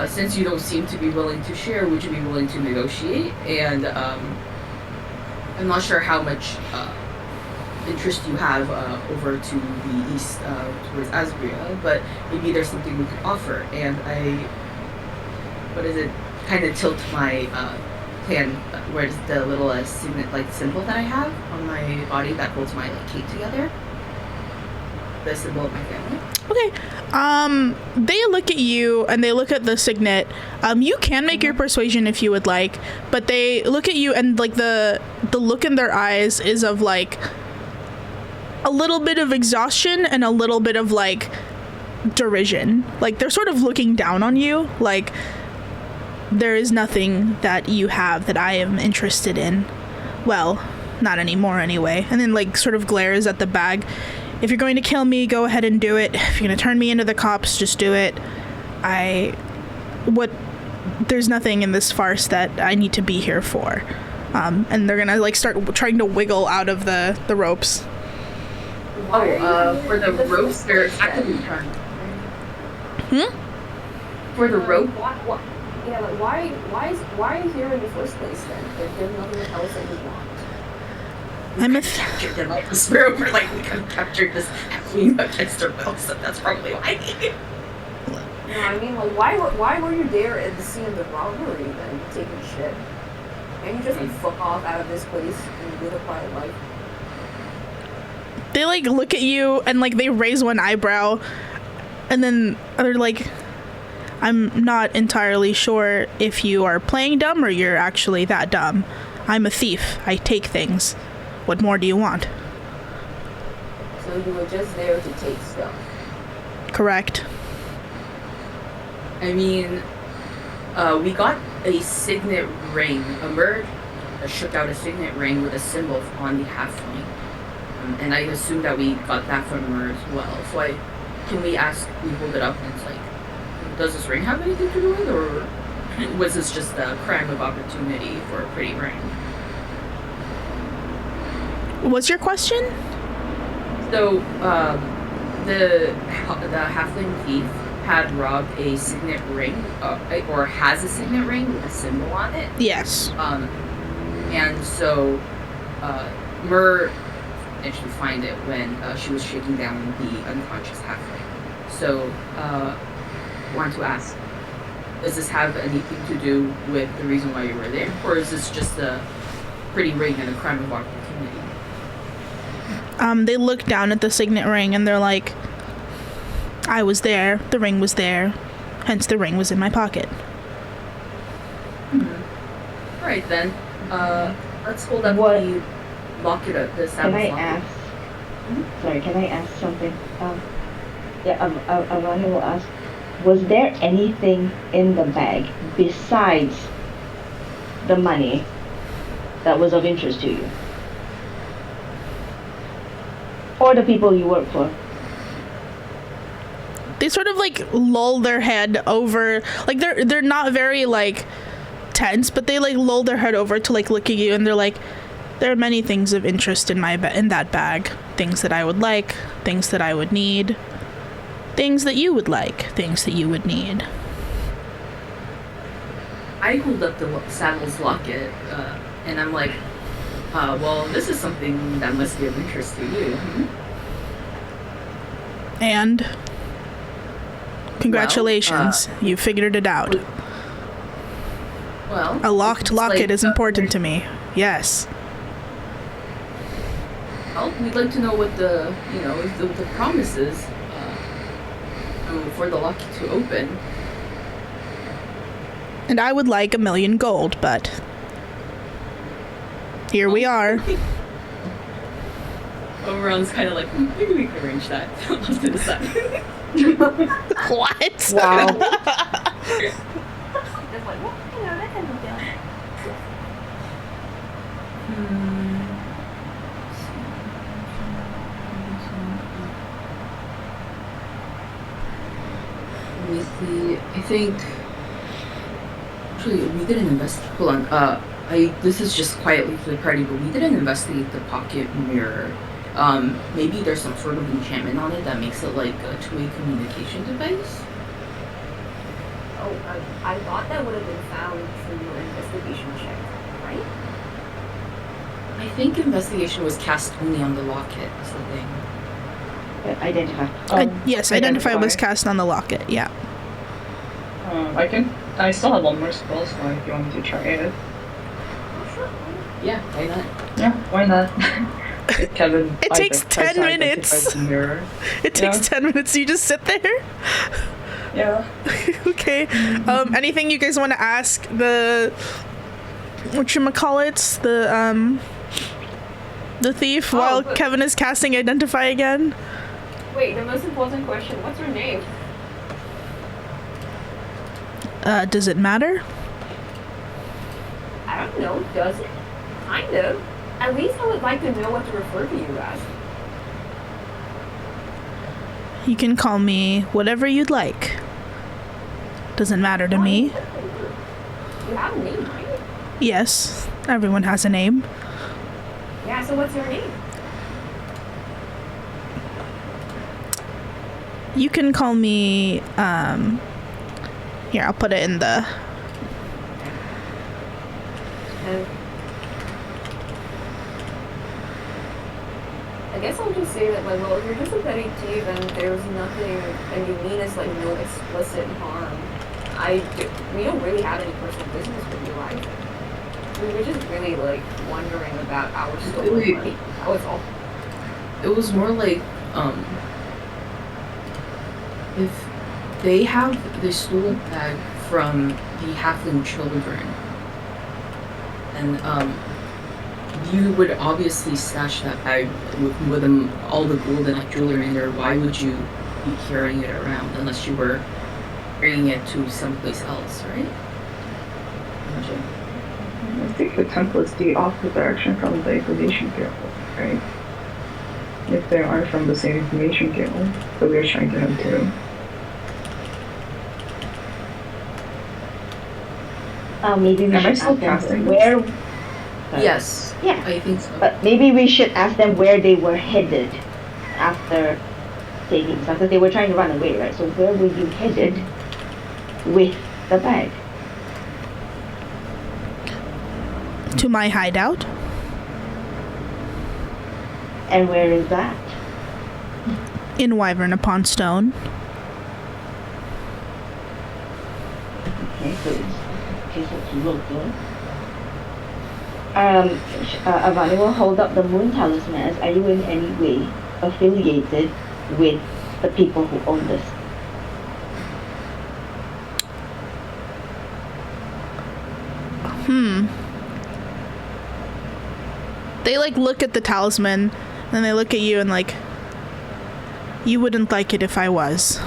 Since you don't seem to be willing to share, would you be willing to negotiate? And I'm not sure how much interest you have over to the east towards Asbria, but maybe there's something we could offer. And kind of tilt my hand where's the little signet symbol that I have on my body that holds my cape together. The symbol of my family. Okay. They look at you and they look at the signet. You can make your persuasion if you would like, but they look at you and the look in their eyes is of a little bit of exhaustion and a little bit of derision. They're sort of looking down on you. There is nothing that you have that I am interested in. Well, not anymore anyway. And then sort of glares at the bag. If you're going to kill me, go ahead and do it. If you're going to turn me into the cops, just do it. There's nothing in this farce that I need to be here for. And they're going to start trying to wiggle out of the ropes. For the ropes, they're actively trying. For the rope? Yeah, why are you here in the first place then? If there's nothing else that you want. Captured them like this room, or we could have captured this queen against her will, so that's probably why. No, I mean, why were you there at the scene of the robbery then, taking shit? And you just fuck off out of this place and live a quiet life. They look at you and they raise one eyebrow, and then they're I'm not entirely sure if you are playing dumb or you're actually that dumb. I'm a thief. I take things. What more do you want? So you were just there to take stuff. Correct. I mean, we got a signet ring. A bird shook out a signet ring with a symbol on the halfling. And I assume that we got that from her as well. So can we ask, we hold it up and it's does this ring have anything to do with it, or was this just a crime of opportunity for a pretty ring? What's your question? So, the halfling thief had robbed a signet ring, or has a signet ring with a symbol on it. Yes. And so, Myrrh managed to find it when she was shaking down the unconscious halfling. So, wanted to ask, does this have anything to do with the reason why you were there, or is this just a pretty ring and a crime of opportunity? They look down at the signet ring and they're like, I was there, the ring was there, hence the ring was in my pocket. Alright then, let's hold up the locket of the Can I locket. ask? Sorry, can I ask something? Alana will ask, was there anything in the bag besides the money that was of interest to you? Or the people you work for? They sort of like lull their head over, like they're not very like tense, but they like lull their head over to like look at you, and they're like, there are many things of interest in in that bag. Things that I would like, things that I would need, things that you would like, things that you would need. I hold up the saddle's locket, and I'm like, well, this is something that must be of interest to you. And congratulations, you figured it out. Well, A locked it's locket like, is important to me. Yes. Well, we'd like to know what the promise is for the locket to open. And I would like 1,000,000 gold, but here we are. Oberon's kind of like, maybe we can arrange that off to the side. What? Wow. Just like, well, that kind of feeling. Let me see. I think actually we didn't investigate. Hold on. This is just quietly for the party, but we didn't investigate the pocket mirror. Maybe there's some sort of enchantment on it that makes it like a two-way communication device. Oh, I thought that would have been found through your investigation check, right? I think investigation was cast only on the locket. Is the thing. Identify. Yes, identify was cast on the locket, yeah. I still have one more spell, so if you want me to try it. Yeah, why not? Yeah, why not? Kevin. It takes 10 minutes. The mirror. It takes 10 minutes, you just sit there? Yeah. Okay. Anything you guys want to ask the whatchamacallits? The thief while Kevin is casting identify again? Wait, the most important question, what's your name? Does it matter? I don't know, does it? Kind of. At least I would like to know what to refer to you as. You can call me whatever you'd like. Doesn't matter to me. You have a name, right? Yes, everyone has a name. Yeah, so what's your name? You can call me, here, I'll put it in the... I guess I'll just say that, like, well, if you're just a petty thief and there's nothing, and you mean it's, like, no explicit harm, we don't really have any personal business with you, right? We were just really, like, wondering about our stolen money. That was all. It was more like, if they have the stolen bag from the halfling children, and you would obviously stash that bag with them, all the gold and jewelry in there. Why would you be carrying it around unless you were bringing it to someplace else, right? I think the temple is the opposite direction from the information guild, right? If they are from the same information guild that we are trying to head to. Maybe we Am I should still ask them casting where. Yes, Yeah, I think so. but maybe we should ask them where they were headed after taking stuff, because they were trying to run away, right? So where were you headed with the bag? To my hideout. And where is that? In Wyvern upon Stone. Okay, so it's local. Avani will hold up the moon talisman as, are you in any way affiliated with the people who own this? They like look at the talisman, and they look at you and like, you wouldn't like it if I was.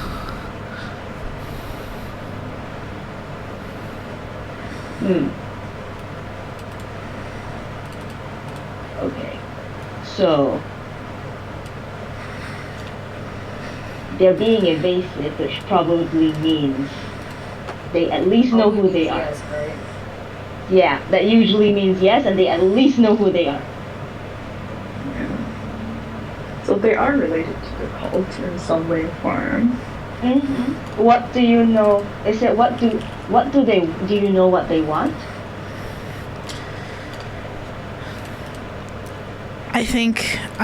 Okay. So they're being evasive, which probably means they at least know who they are. Yes, right? Yeah, that usually means yes, and they at least know who they are. Yeah. So they are related to the cult in some way or form. What do you know? Is it do you know what they want? I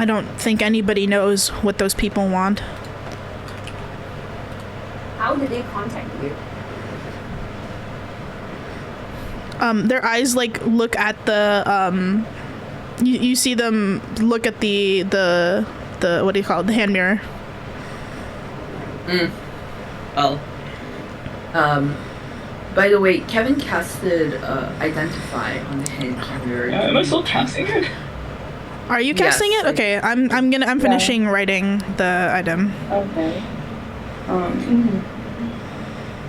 don't think anybody knows what those people want. How did they contact you? Their eyes like look at the you see them look at the what do you call it, the hand mirror. Well, by the way, Kevin casted identify on the hand mirror. Am I still casting it? Are you casting Yes, it? Okay, I'm finishing writing the item. Okay.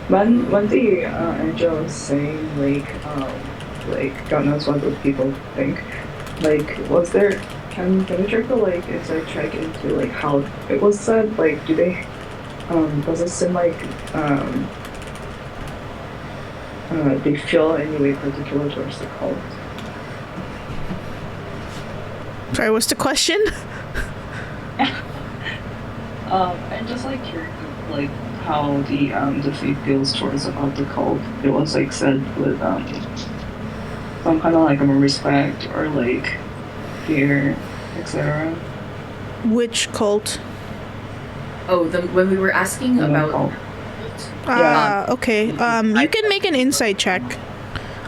When the angel was saying like God knows what those people think, like was there can you check the like inside check into like how it was said, like do they does it seem like they feel any way particular towards the cult? Sorry, what's the question? I'm just like curious, like how the faith feels towards about the cult. It was like said with some kind of like respect or like fear, etc. Which cult? Oh, when we were asking about cult. Okay. You can make an insight check.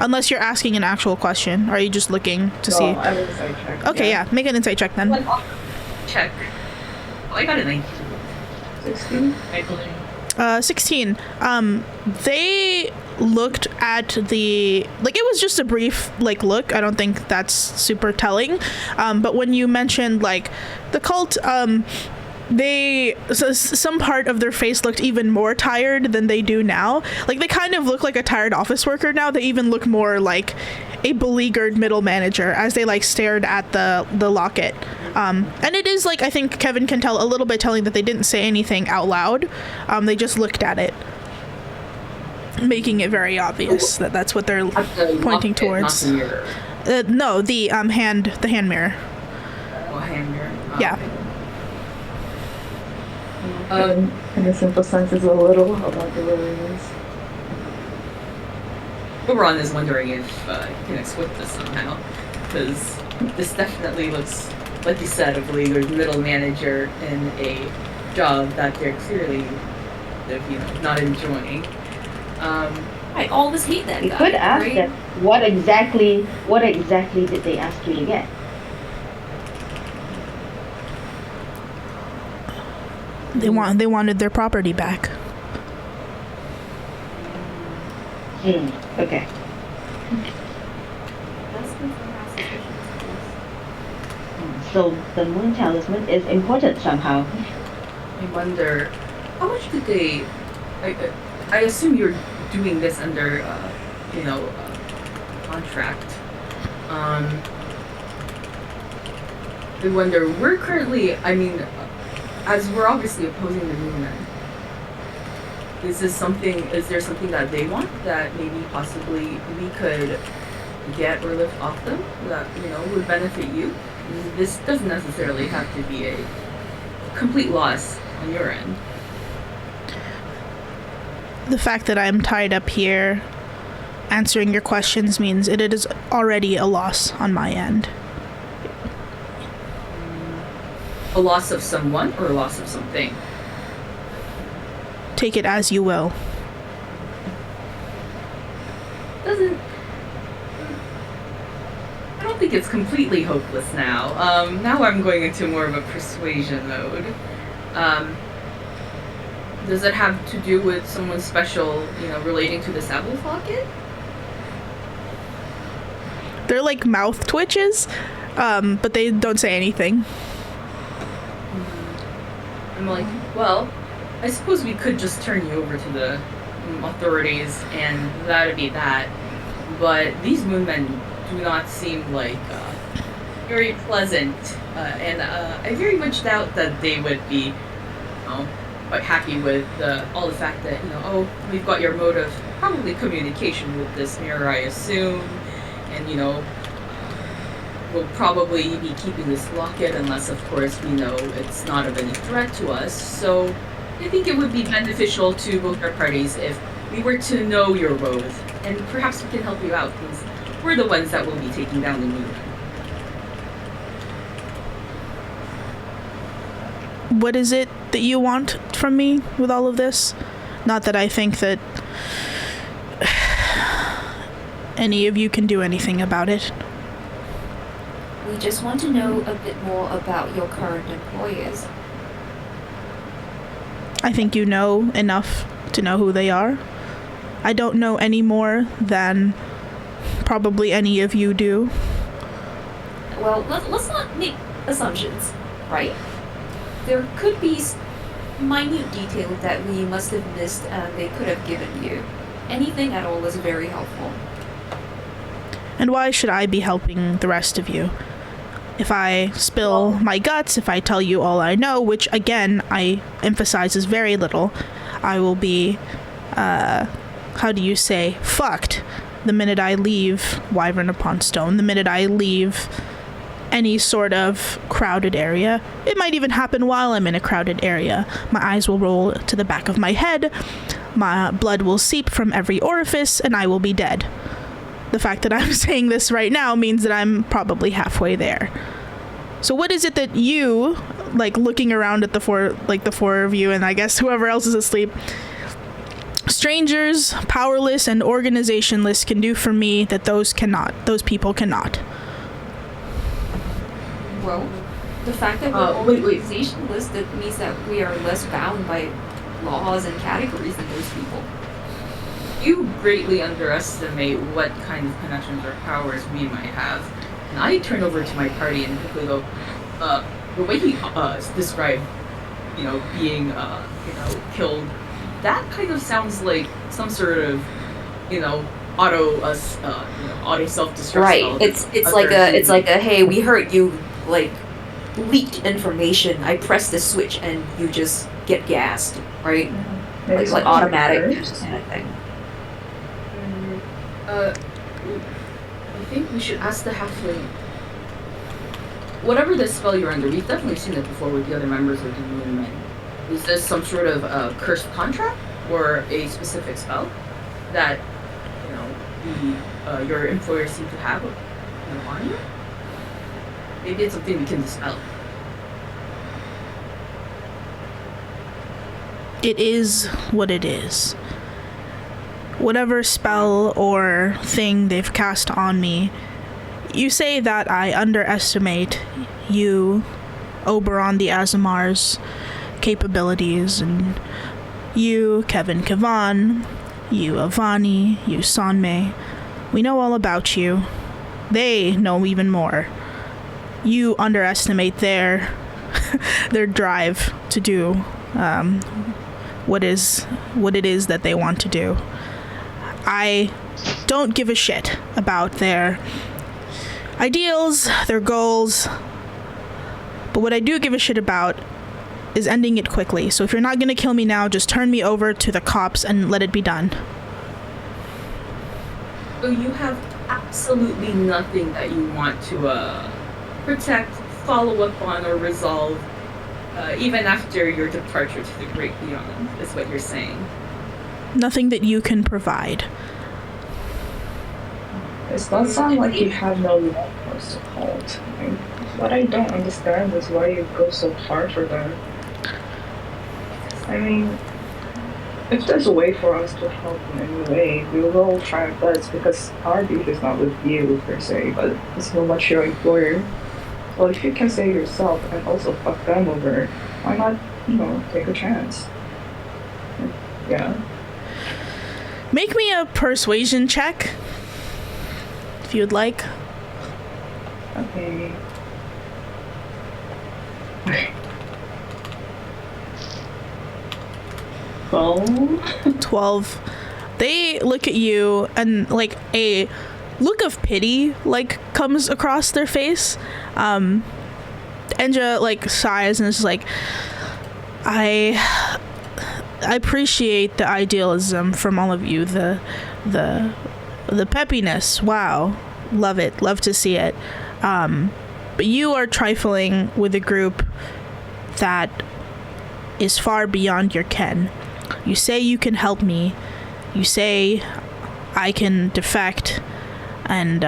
Unless you're asking an actual question. Or are you just looking to see? I would say check. Okay, yeah. Make an insight check then. check. Oh, I got a 19. 16. 16. They looked at the like it was just a brief like look. I don't think that's super telling. But when you mentioned like the cult, some part of their face looked even more tired than they do now. Like they kind of look like a tired office worker now. They even look more like a beleaguered middle manager as they like stared at the locket. And it is like I think Kevin can tell a little bit telling that they didn't say anything out loud. They just looked at it, making it very obvious that that's what they're pointing towards. Not the mirror. No, the hand mirror. Oh, hand mirror. Oh, Yeah. okay. In a simple sense, is a little about the willingness. Ron is wondering if he can exploit this somehow, because this definitely looks, like you said, a beleaguered middle manager in a job that they're clearly, not enjoying. I always hate that You guy. could ask right? them what exactly did they ask you to get? They wanted their property back. Okay. That's confirmed how suspicious it is. So the moon talisman is important somehow. I wonder, how much did they? I assume you're doing this under, contract. I wonder. We're currently. I mean, as we're obviously opposing the movement. Is there something that they want that maybe possibly we could get or lift off them that, would benefit you? This doesn't necessarily have to be a complete loss on your end. The fact that I'm tied up here answering your questions means it is already a loss on my end. A loss of someone or a loss of something? Take it as you will. I don't think it's completely hopeless now. Now I'm going into more of a persuasion mode. Does it have to do with someone special, relating to the Sabbath locket? They're like mouth twitches, but they don't say anything. I'm like, well, I suppose we could just turn you over to the authorities and that'd be that. But these moonmen do not seem like very pleasant, and I very much doubt that they would be quite happy with all the fact that, we've got your mode of probably communication with this mirror, I assume, and, we'll probably be keeping this locket unless, of course, we know it's not of any threat to us. So I think it would be beneficial to both our parties if we were to know your woes, and perhaps we can help you out, because we're the ones that will be taking down the moon. What is it that you want from me with all of this? Not that I think that any of you can do anything about it. We just want to know a bit more about your current employers. I think you know enough to know who they are. I don't know any more than probably any of you do. Well, let's not make assumptions, right? There could be minute detail that we must have missed and they could have given you. Anything at all is very helpful. And why should I be helping the rest of you? If I spill my guts, if I tell you all I know, which again, I emphasize is very little, I will be, fucked the minute I leave Wyvern Upon Stone, the minute I leave any sort of crowded area. It might even happen while I'm in a crowded area. My eyes will roll to the back of my head, my blood will seep from every orifice, and I will be dead. The fact that I'm saying this right now means that I'm probably halfway there. So what is it that you, looking around at the four of you, and I guess whoever else is asleep, strangers, powerless, and organizationless can do for me that those people cannot? Well, the fact that we're organizationless, that means that we are less bound by laws and categories than those people. You greatly underestimate what kind of connections or powers we might have. And I turn over to my party and quickly go, the way he described, being, killed, that kind of sounds like some sort of, auto self-destruct. Right. It's like a hey, we heard you leaked information. I press the switch and you just get gassed, right? Like automatic kind of thing. I think we should ask the halfling. Whatever this spell you're under, we've definitely seen it before with the other members of the Moonmen. Is this some sort of cursed contract or a specific spell that your employers seem to have on you? Maybe it's something we can dispel. It is what it is. Whatever spell or thing they've cast on me, you say that I underestimate you, Oberon the Aasimar's capabilities, and you, Kevin Kavan, you, Avani, you, Sanmei. We know all about you. They know even more. You underestimate their drive to do what it is that they want to do. I don't give a shit about their ideals, their goals, but what I do give a shit about is ending it quickly. So if you're not gonna kill me now, just turn me over to the cops and let it be done. So you have absolutely nothing that you want to protect, follow up on, or resolve, even after your departure to the great beyond, is what you're saying. Nothing that you can provide. It does sound like you have no love for the cult. What I don't understand is why you go so hard for that. I mean, if there's a way for us to help in any way, we will try our best, because our beef is not with you per se, but it's so much your employer. Well, if you can save yourself and also fuck them over, why not, take a chance? Yeah. Make me a persuasion check, if you would like. Okay. 12. They look at you and like a look of pity like comes across their face. Enja like sighs and is like, I appreciate the idealism from all of you, the peppiness. Wow, love it, love to see it. But you are trifling with a group that is far beyond your ken. You say you can help me. You say I can defect, and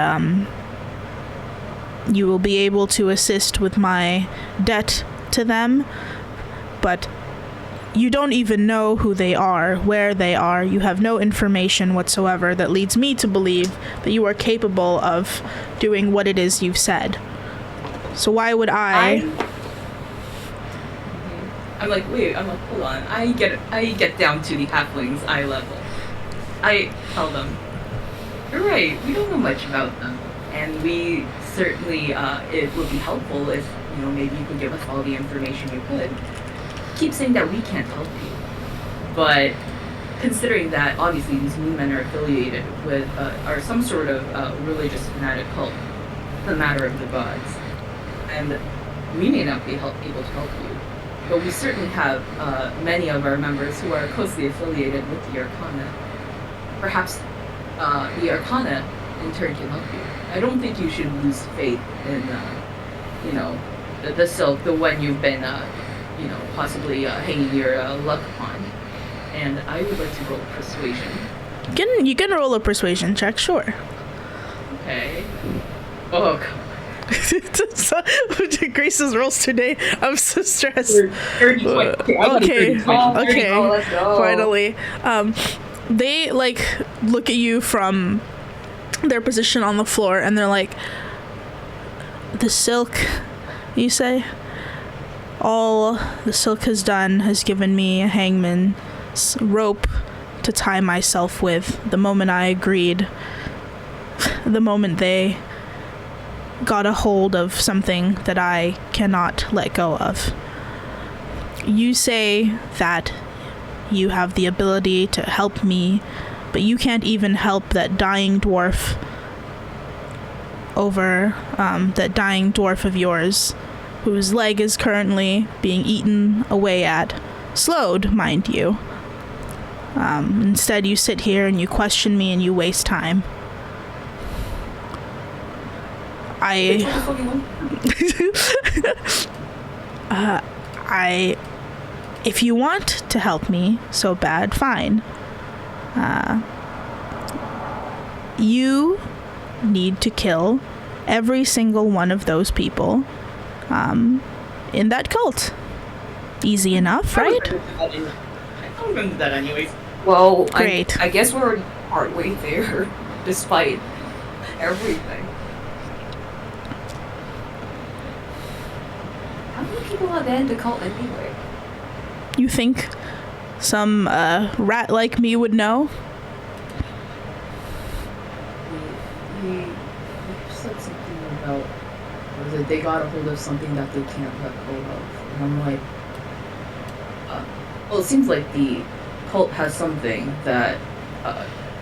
you will be able to assist with my debt to them, but you don't even know who they are, where they are. You have no information whatsoever that leads me to believe that you are capable of doing what it is you've said. So why would I'm like, hold on. I get down to the halfling's eye level. I tell them, you're right, we don't know much about them. And we certainly, it would be helpful if, maybe you could give us all the information you could. Keep saying that we can't help you. But considering that obviously these new men are affiliated with, are some sort of religious fanatic cult, the matter of the gods. And we may not be able to help you. But we certainly have many of our members who are closely affiliated with the Arcana. Perhaps the Arcana, in turn, can help you. I don't think you should lose faith in, the Silk, the one you've been, possibly hanging your luck upon. And I would like to roll persuasion. You can roll a persuasion check, sure. Okay. Oh, God. Grace's rolls today. I'm so stressed. Okay. Oh, let's go. Finally. They look at you from their position on the floor and they're like, the Silk, you say? All the Silk has done has given me a hangman's rope to tie myself with the moment I agreed. The moment they got a hold of something that I cannot let go of. You say that you have the ability to help me, but you can't even help that dying dwarf of yours, whose leg is currently being eaten away at. Slowed, mind you. Instead, you sit here and you question me and you waste time. If you want to help me so bad, fine. You need to kill every single one of those people in that cult. Easy enough, right? I don't remember that anyways. Well, Great. I guess we're already partway there, despite everything. How many people have been the cult anyway? You think some rat like me would know? He said something about that they got a hold of something that they can't let go of. And I'm like, well, it seems like the cult has something that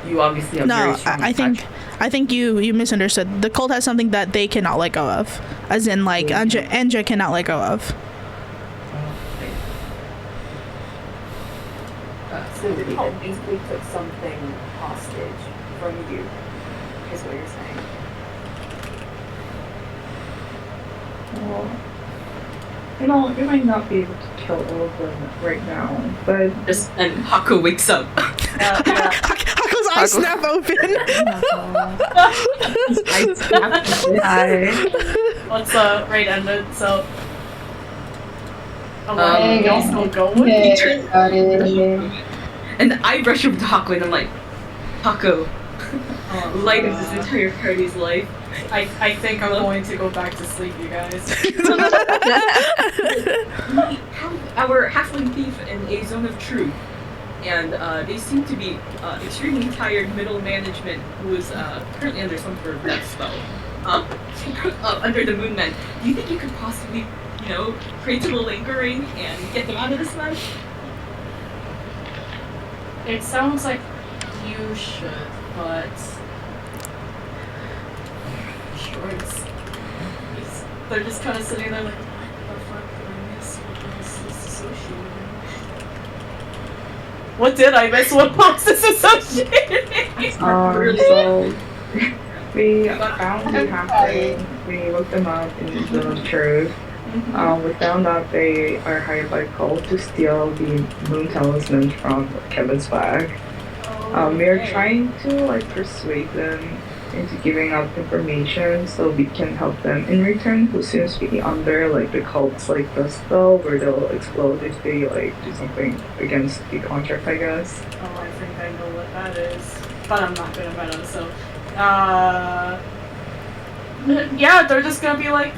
you obviously have very strong attachment. I think you misunderstood. The cult has something that they cannot let go of. As in, like, Enja cannot let go of. So we basically took something hostage from you, is what you're saying. Well, we might not be able to kill all of them right now, but And Haku wakes up. Hako's eyes snap open. Hi. Once raid ended, so. Hey, y'all still going? Hey, everybody. And I rush over to Haku and I'm like, Haku, light of this entire party's life. I think I'm going to go back to sleep, you guys. We have our halfling thief in a zone of truth. And they seem to be extremely tired middle management who is currently under some sort of death spell. Under the moon men. Do you think you could possibly, pray to the lingering and get them out of this mess? It sounds like you should, but sure, they're just kind of sitting there like, what the fuck did I miss? What is associated? What did I miss? What box is associated? So we found the halfling. We looked them up in the zone of truth. We found out they are hired by cult to steal the moon talisman from Kevin's bag. We are trying to persuade them into giving out information so we can help them in return, who seems to be under the cult's the spell where they'll explode if they do something against the contract, I guess. Oh, I think I know what that is, but I'm not gonna meta, so yeah, they're just gonna be like,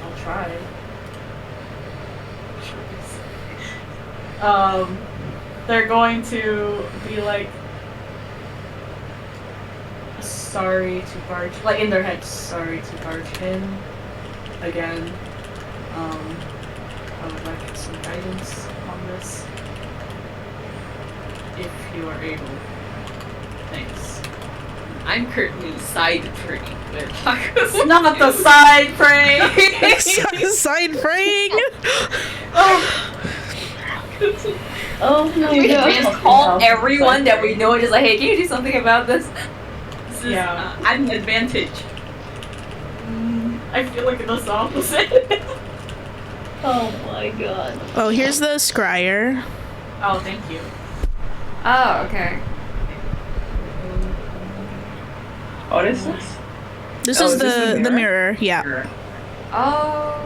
I'll try. They're going to be like, sorry to barge, in their head, sorry to barge in again. I would like some guidance on this, if you are able. Thanks. I'm currently side praying with Haku. Not the side prey! Side praying. Oh my We god. can just call everyone that we know and just hey, can you do something about this? This is Yeah. an advantage. I feel like it's the opposite. Oh my god. Oh, here's the scryer. Oh, thank you. Oh, okay. What is this? This Oh, is is this the the mirror. Yeah. Oh.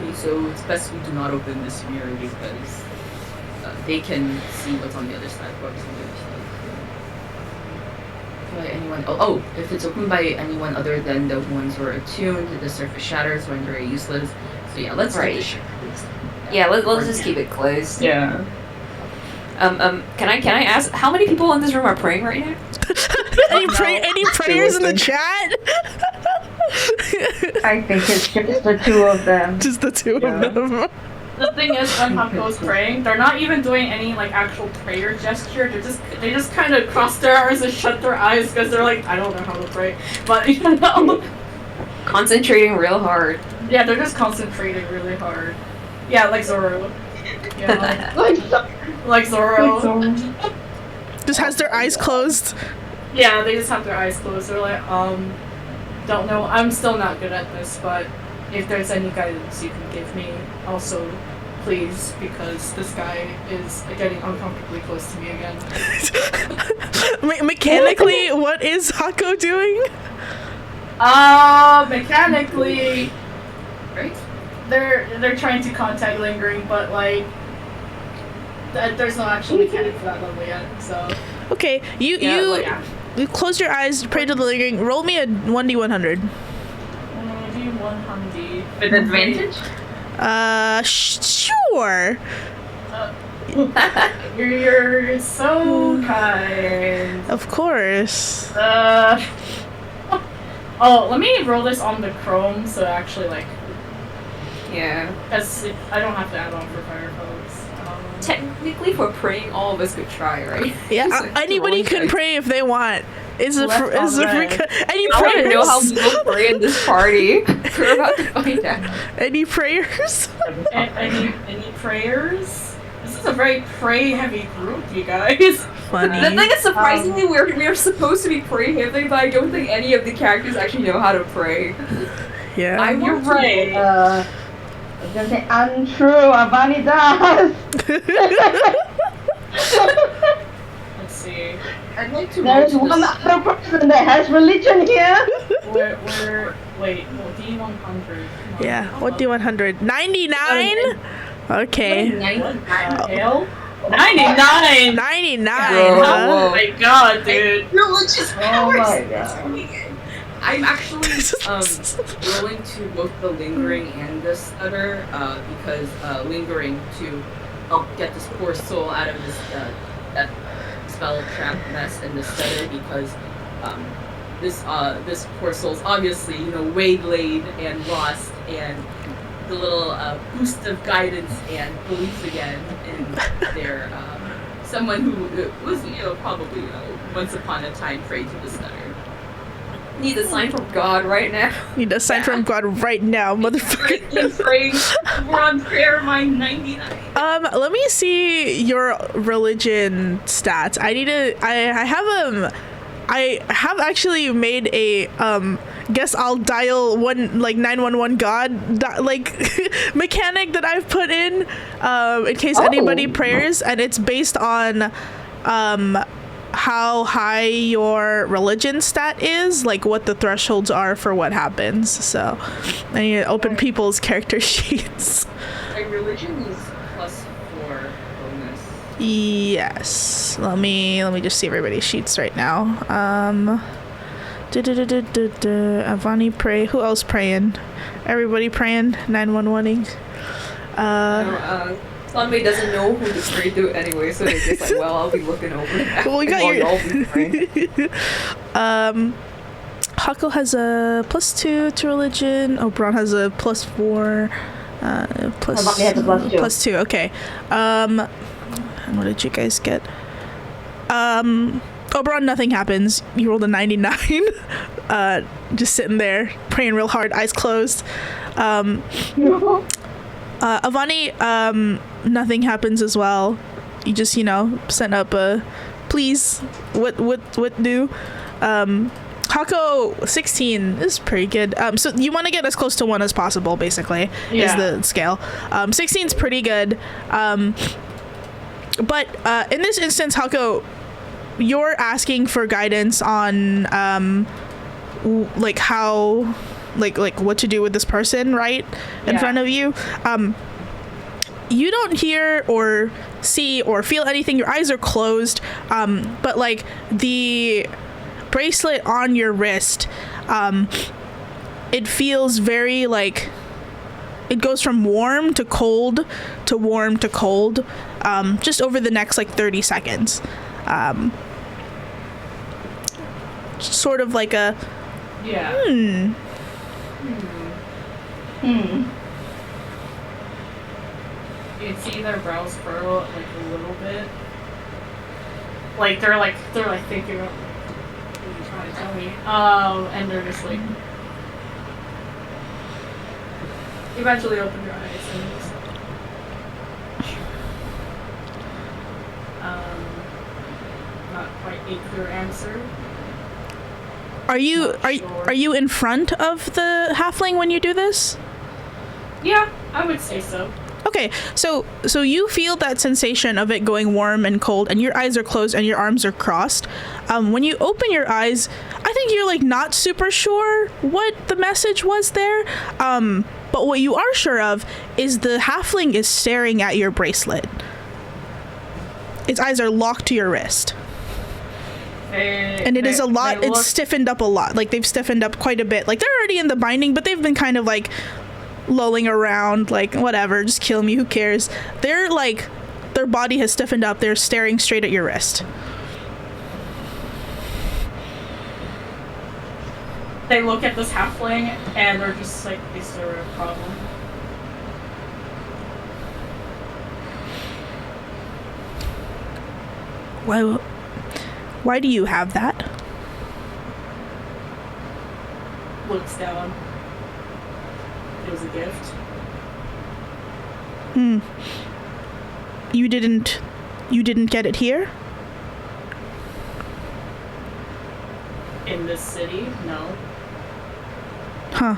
Okay, so it's best we do not open this mirror because they can see what's on the other side. What's on the other side. By anyone? Oh, if it's opened by anyone other than the ones who are attuned, the surface shatters, rendering it useless. So yeah, let's start the ship. Yeah, let's just keep it closed. Yeah. Can I ask how many people in this room are praying right now? Any prayers in the chat? I think it's just the two of them. Just the two Yeah. of them. The thing is, when Hako's praying, they're not even doing any actual prayer gesture. They just kind of cross their arms and shut their eyes because they're like, I don't know how to pray, but Concentrating real hard. yeah, they're just concentrating really hard. Yeah, like Zoro. Yeah, like Zoro. Just has their eyes closed. Yeah, they just have their eyes closed. They're like, don't know. I'm still not good at this, but if there's any guidance you can give me, also, please, because this guy is getting uncomfortably close to me again. Mechanically, what is Hako doing? Mechanically, Right? they're trying to contact lingering, but there's no actual mechanic for that level yet. So Okay, you close your eyes, pray to the lingering. Roll me a 1d100. D100 With advantage? Sure. You're so kind. Of course. Oh, let me roll this on the Chrome so actually Yeah. because I don't have to add on for Firefox. Technically, for praying, all of us could try, right? Yeah, It's like anybody rolling can dice. pray if they want. Is a Left on red. any I want to know how prayers? people pray in this party. We're about to find out. Any prayers? Any prayers. This is a very pray-heavy group, you guys. Funny. The thing is, surprisingly, we're supposed to be pray heavy, but I don't think any of the characters actually know how to pray. Yeah. You're right. I was gonna say untrue. Avani does. Let's see. I'd like to There's mention one this. other person that has religion here. Wait, well, D100. Yeah. What do 100? 99? Okay. What the hell? 99! 99. Whoa, huh? whoa. Oh my god, dude. Religious Oh powers. my god. I'm actually willing to both the lingering and the stutter because lingering to help get this poor soul out of this that spell trap mess and the stutter because this poor soul's obviously waylaid and lost and the little boost of guidance and belief again in their someone who was probably once upon a time prey to the stutter. Need a sign from God right now. Need a sign from God right now, motherfucker. Praying. We're on prayer mine 99. Let me see your religion stats. I have actually made a guess I'll dial 911 God mechanic that I've put in case anybody prays, and it's based on how high your religion stat is, like what the thresholds are for what happens. So I need to open people's character sheets. My religion is +4 bonus. Yes. Let me just see everybody's sheets right now. Avani pray. Who else praying? Everybody praying. 911ing. Sunway doesn't know who to pray to anyway, so they're just like, well, I'll be looking over that. Well, we got while your. y'all be praying. Hako has a +2 to religion. Oberon has a +4. Plus. Avani has a +2. +2. Okay. And what did you guys get? Oberon, nothing happens. You rolled a 99. Just sitting there praying real hard, eyes closed. Avani, nothing happens as well. You just, sent up a please. What do? Hako 16 is pretty good. So you want to get as close to 1 as possible, basically, is the scale. 16 is pretty good. But in this instance, Hako, you're asking for guidance on how what to do with this person right in front of you. You don't hear or see or feel anything. Your eyes are closed, but the bracelet on your wrist, it feels very it goes from warm to cold to warm to cold, just over the next 30 seconds. Sort of like a You can see their brows furrow a little bit. They're thinking about what are you trying to tell me? And they're just eventually open your eyes and just not quite a clear answer. Are you in front of the halfling when you do this? Yeah, I would say so. Okay, so you feel that sensation of it going warm and cold, and your eyes are closed and your arms are crossed. When you open your eyes, I think you're not super sure what the message was there. But what you are sure of is the halfling is staring at your bracelet. Its eyes are locked to your wrist. And it is a lot. It's stiffened up a lot. They've stiffened up quite a bit. They're already in the binding, but they've been kind of lolling around, whatever, just kill me, who cares. They're their body has stiffened up. They're staring straight at your wrist. They look at this halfling and they're just is there a problem? Why do you have that? Looks down. It was a gift. You didn't get it here? In this city? No. Huh.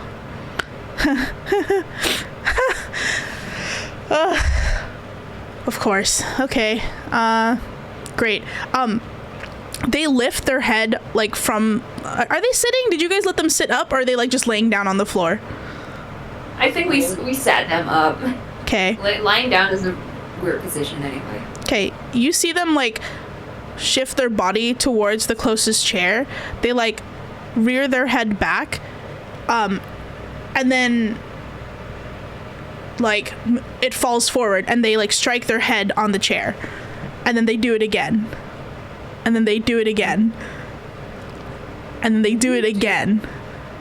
Of course. Okay. Great. They lift their head like from. Are they sitting? Did you guys let them sit up, or are they like just laying down on the floor? I think we sat them up. Okay. Lying down is a weird position anyway. Okay. You see them like shift their body towards the closest chair. They like rear their head back, and then like it falls forward, and they like strike their head on the chair, and then they do it again, and then they do it again, and then they do it again.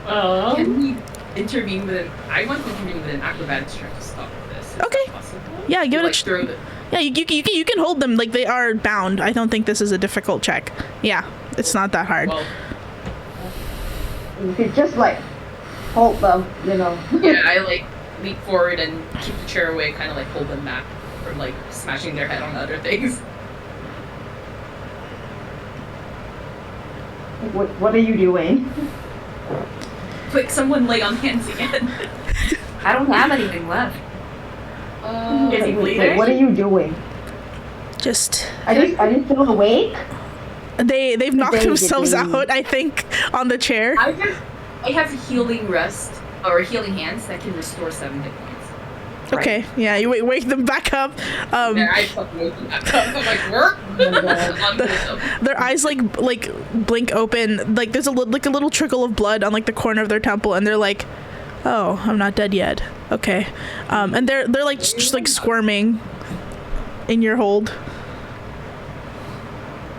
Can we intervene with I want to intervene with an acrobatics check to stop this. Is Okay. that possible? Yeah, give Like, it throw the Yeah, you can hold them like they are bound. I don't think this is a difficult check. Yeah, it's not that hard. well, You could just like hold them, you know. yeah, I like leap forward and keep the chair away, kind of like hold them back from like smashing their head on other things. What are you doing? Quick, someone lay on hands again. I don't have anything left. Is he Wait, bleeding? what are you doing? Just Are you still awake? they've knocked They- themselves they- out, I think, on the chair. I have healing rest or healing hands that can restore 7 hit points. Okay, yeah, you wake them back up. And I fucking wake them back up. I'm like, work. Their eyes like blink open. Like there's a little trickle of blood on like the corner of their temple, and they're like, "Oh, I'm not dead yet." Okay, and they're like just like squirming in your hold.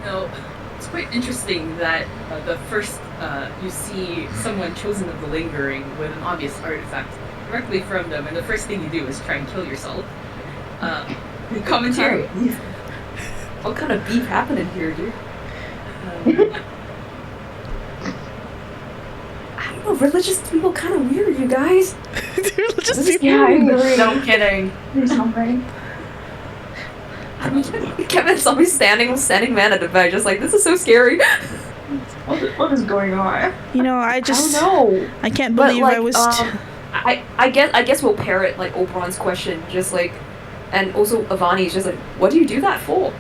No, it's quite interesting that the first you see someone chosen of the lingering with an obvious artifact directly from them, and the first thing you do is try and kill yourself. Commentary. What kind of beef happening here, dude? I don't know, religious people kind of weird, you guys. Just This is Yeah, I agree. No kidding. Kevin's always standing man at the back, just like, this is so scary. What is going on? You know, I I just don't know. I can't But believe like, I was. I guess we'll parrot like Oberon's question, just like, and also Avani's just like, what do you do that for?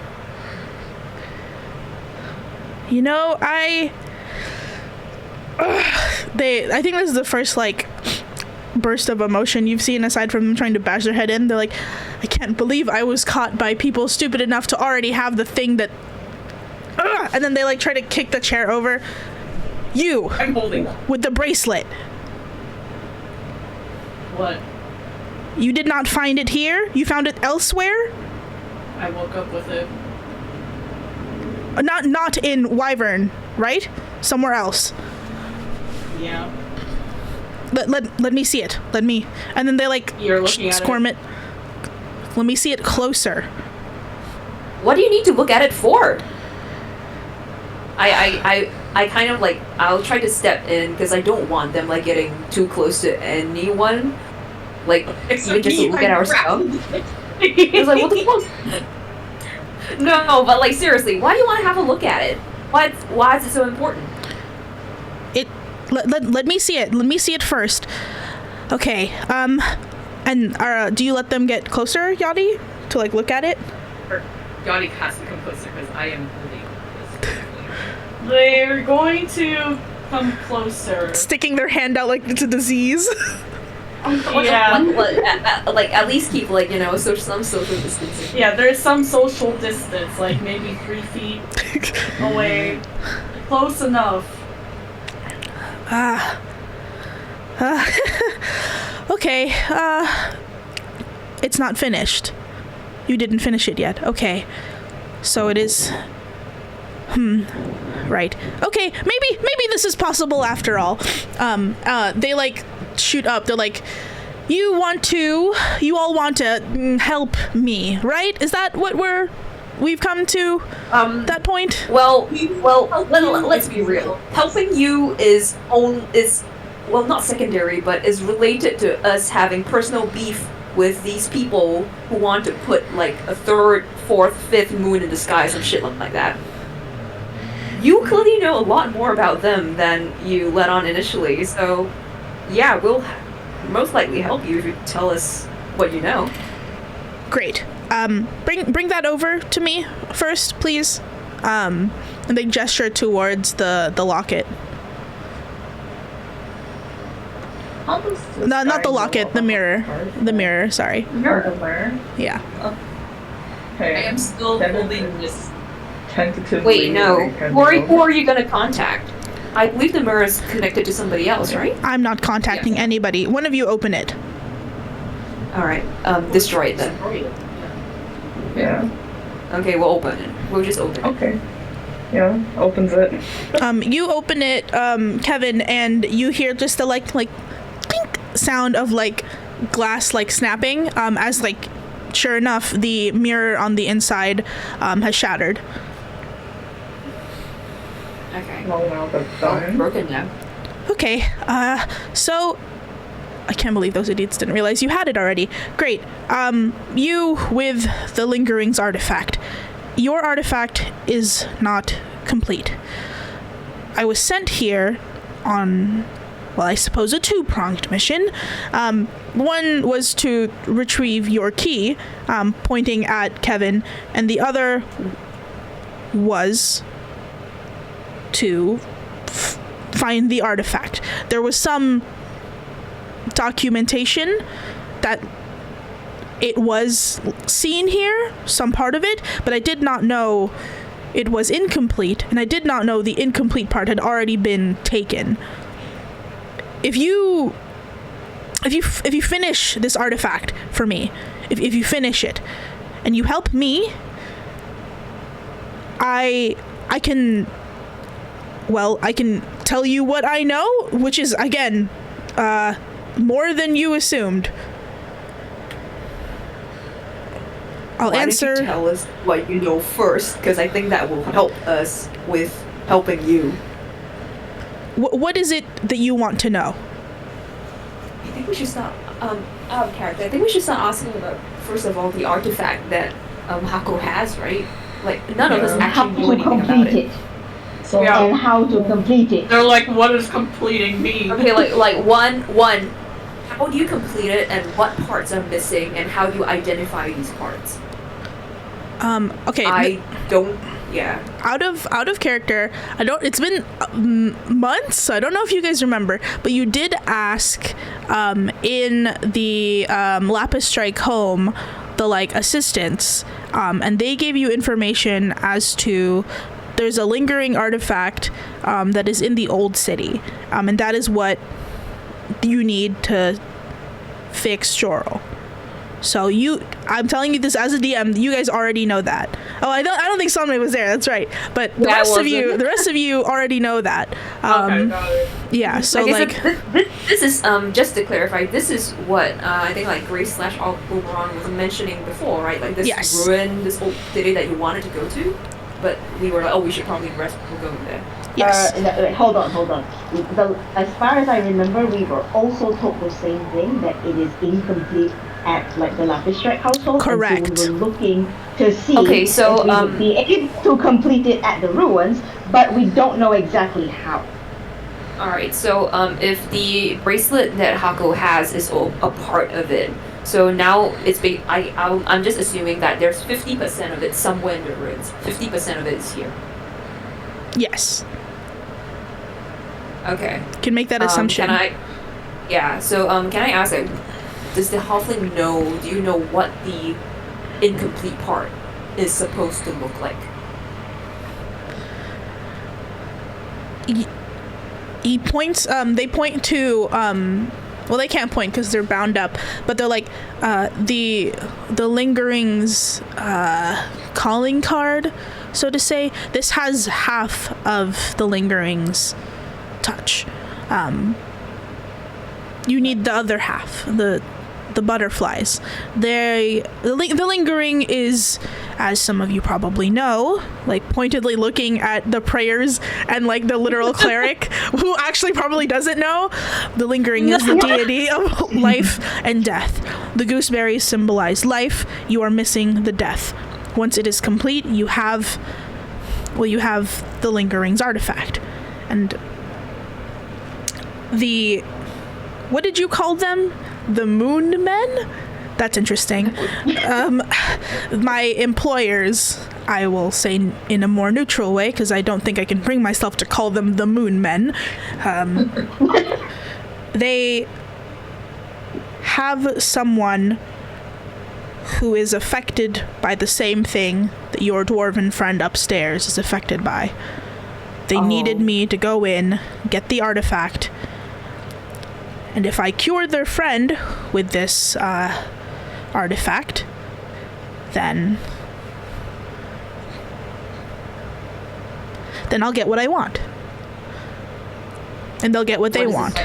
You know, I think this is the first like burst of emotion you've seen aside from them trying to bash their head in. They're like, I can't believe I was caught by people stupid enough to already have the thing that and then they like try to kick the chair over. You I'm holding them. with the bracelet. What? You did not find it here? You found it elsewhere? I woke up with it. Not in Wyvern, right? Somewhere else. Yeah. Let me see it. Let me. And then they like You're looking at squirm it. Let me see it closer. What do you need to look at it for? I kind of like, I'll try to step in because I don't want them like getting too close to anyone. Like, even just to look at our stuff. It's like, what the fuck? No, but like seriously, why do you want to have a look at it? Why is it so important? Let me see it. Let me see it first. Okay. And do you let them get closer, Yadi, to like look at it? Yadi has to come closer because I am holding this. They're going to come closer. Sticking their hand out like it's a disease. Yeah. Like at least keep like, you know, some social distancing. Yeah, there's some social distance, like maybe 3 feet away. Close enough. Okay. It's not finished. You didn't finish it yet. Okay. So it is. Right. Okay. Maybe this is possible after all. They like shoot up. They're like, you all want to help me, right? Is that what we've come to that point? Well, let's be real. Helping you is well, not secondary, but is related to us having personal beef with these people who want to put like a third, fourth, fifth moon in the sky, some shit like that. You clearly know a lot more about them than you let on initially, so yeah, we'll most likely help you if you tell us what you know. Great. Bring that over to me first, please. And they gesture towards the locket. How does this No, not guy the know locket, the about mirror. cards? The mirror, sorry. Oh, the mirror? Yeah. Okay. I am still Then holding it's this. Tentatively. Wait, no. like, kind Who are you gonna contact? I believe the mirror is connected to somebody else, right? I'm not contacting anybody. One of you open it. Alright, destroy it then. Yeah. Okay, we'll open it. We'll just open it. Okay. Yeah. Opens it. You open it, Kevin, and you hear just the like clink sound of like glass like snapping, as like sure enough the mirror on the inside has shattered. Okay. Well, now that's Oh, done. broken now. Okay, so I can't believe those idiots didn't realize you had it already. Great. You with the Lingering's artifact. Your artifact is not complete. I was sent here on, well, I suppose a two-pronged mission. One was to retrieve your key, pointing at Kevin, and the other was to find the artifact. There was some documentation that it was seen here, some part of it, but I did not know it was incomplete, and I did not know the incomplete part had already been taken. If you finish this artifact for me, if you finish it, and you help me, I can tell you what I know, which is again more than you assumed. I'll Why answer. Did you tell us what you know first? Because I think that will help us with helping you. What is it that you want to know? I think we should start out of character. I think we should start asking about first of all the artifact that Hako has, right? Like none of us Yeah. How actually know to anything about complete it. it, So Yeah. and how to complete it. They're like, what is completing me? Okay, like one. How do you complete it, and what parts are missing, and how do you identify these parts? Okay. I don't. Yeah. Out of character, it's been months, so I don't know if you guys remember, but you did ask in the Lapis Strike home the like assistants, and they gave you information as to there's a lingering artifact that is in the old city, and that is what you need to fix Jorel. So I'm telling you this as a DM. You guys already know that. Oh, I don't think Sunmay was there. That's right. But the rest of you already know that. Okay, got it. Yeah. So like this is just to clarify. This is what I think like Grace / Oberon was mentioning before, right? Like this Yes. ruin, this old city that you wanted to go to, but we were like, oh, we should probably rest before going there. yes. Wait, hold on. As far as I remember, we were also told the same thing, that it is incomplete at like the Lapis Strike household. Correct. And so we were looking to see Okay, so, if we would be able to complete it at the ruins, but we don't know exactly how. All right. So if the bracelet that Hako has is a part of it, so now it's I'm just assuming that there's 50% of it somewhere in the ruins. 50% of it is here. Yes. Okay. Can make that assumption. Can I ask, like, does the halfling know, do you know what the incomplete part is supposed to look like? He points. They point to. Well, they can't point because they're bound up. But they're like the lingering's calling card, so to say. This has half of the lingering's touch. You need the other half. the butterflies. The lingering is, as some of you probably know, like pointedly looking at the prayers and like the literal cleric who actually probably doesn't know. The lingering is the deity of life and death. The gooseberries symbolize life. You are missing the death. Once it is complete, you have the lingering's artifact. And what did you call them? The moon men? That's interesting. My employers, I will say in a more neutral way, because I don't think I can bring myself to call them the moon men. They have someone who is affected by the same thing that your dwarven friend upstairs is affected by. They needed me to go in, get the artifact, and if I cured their friend with this artifact, then I'll get what I want. And they'll get what they want.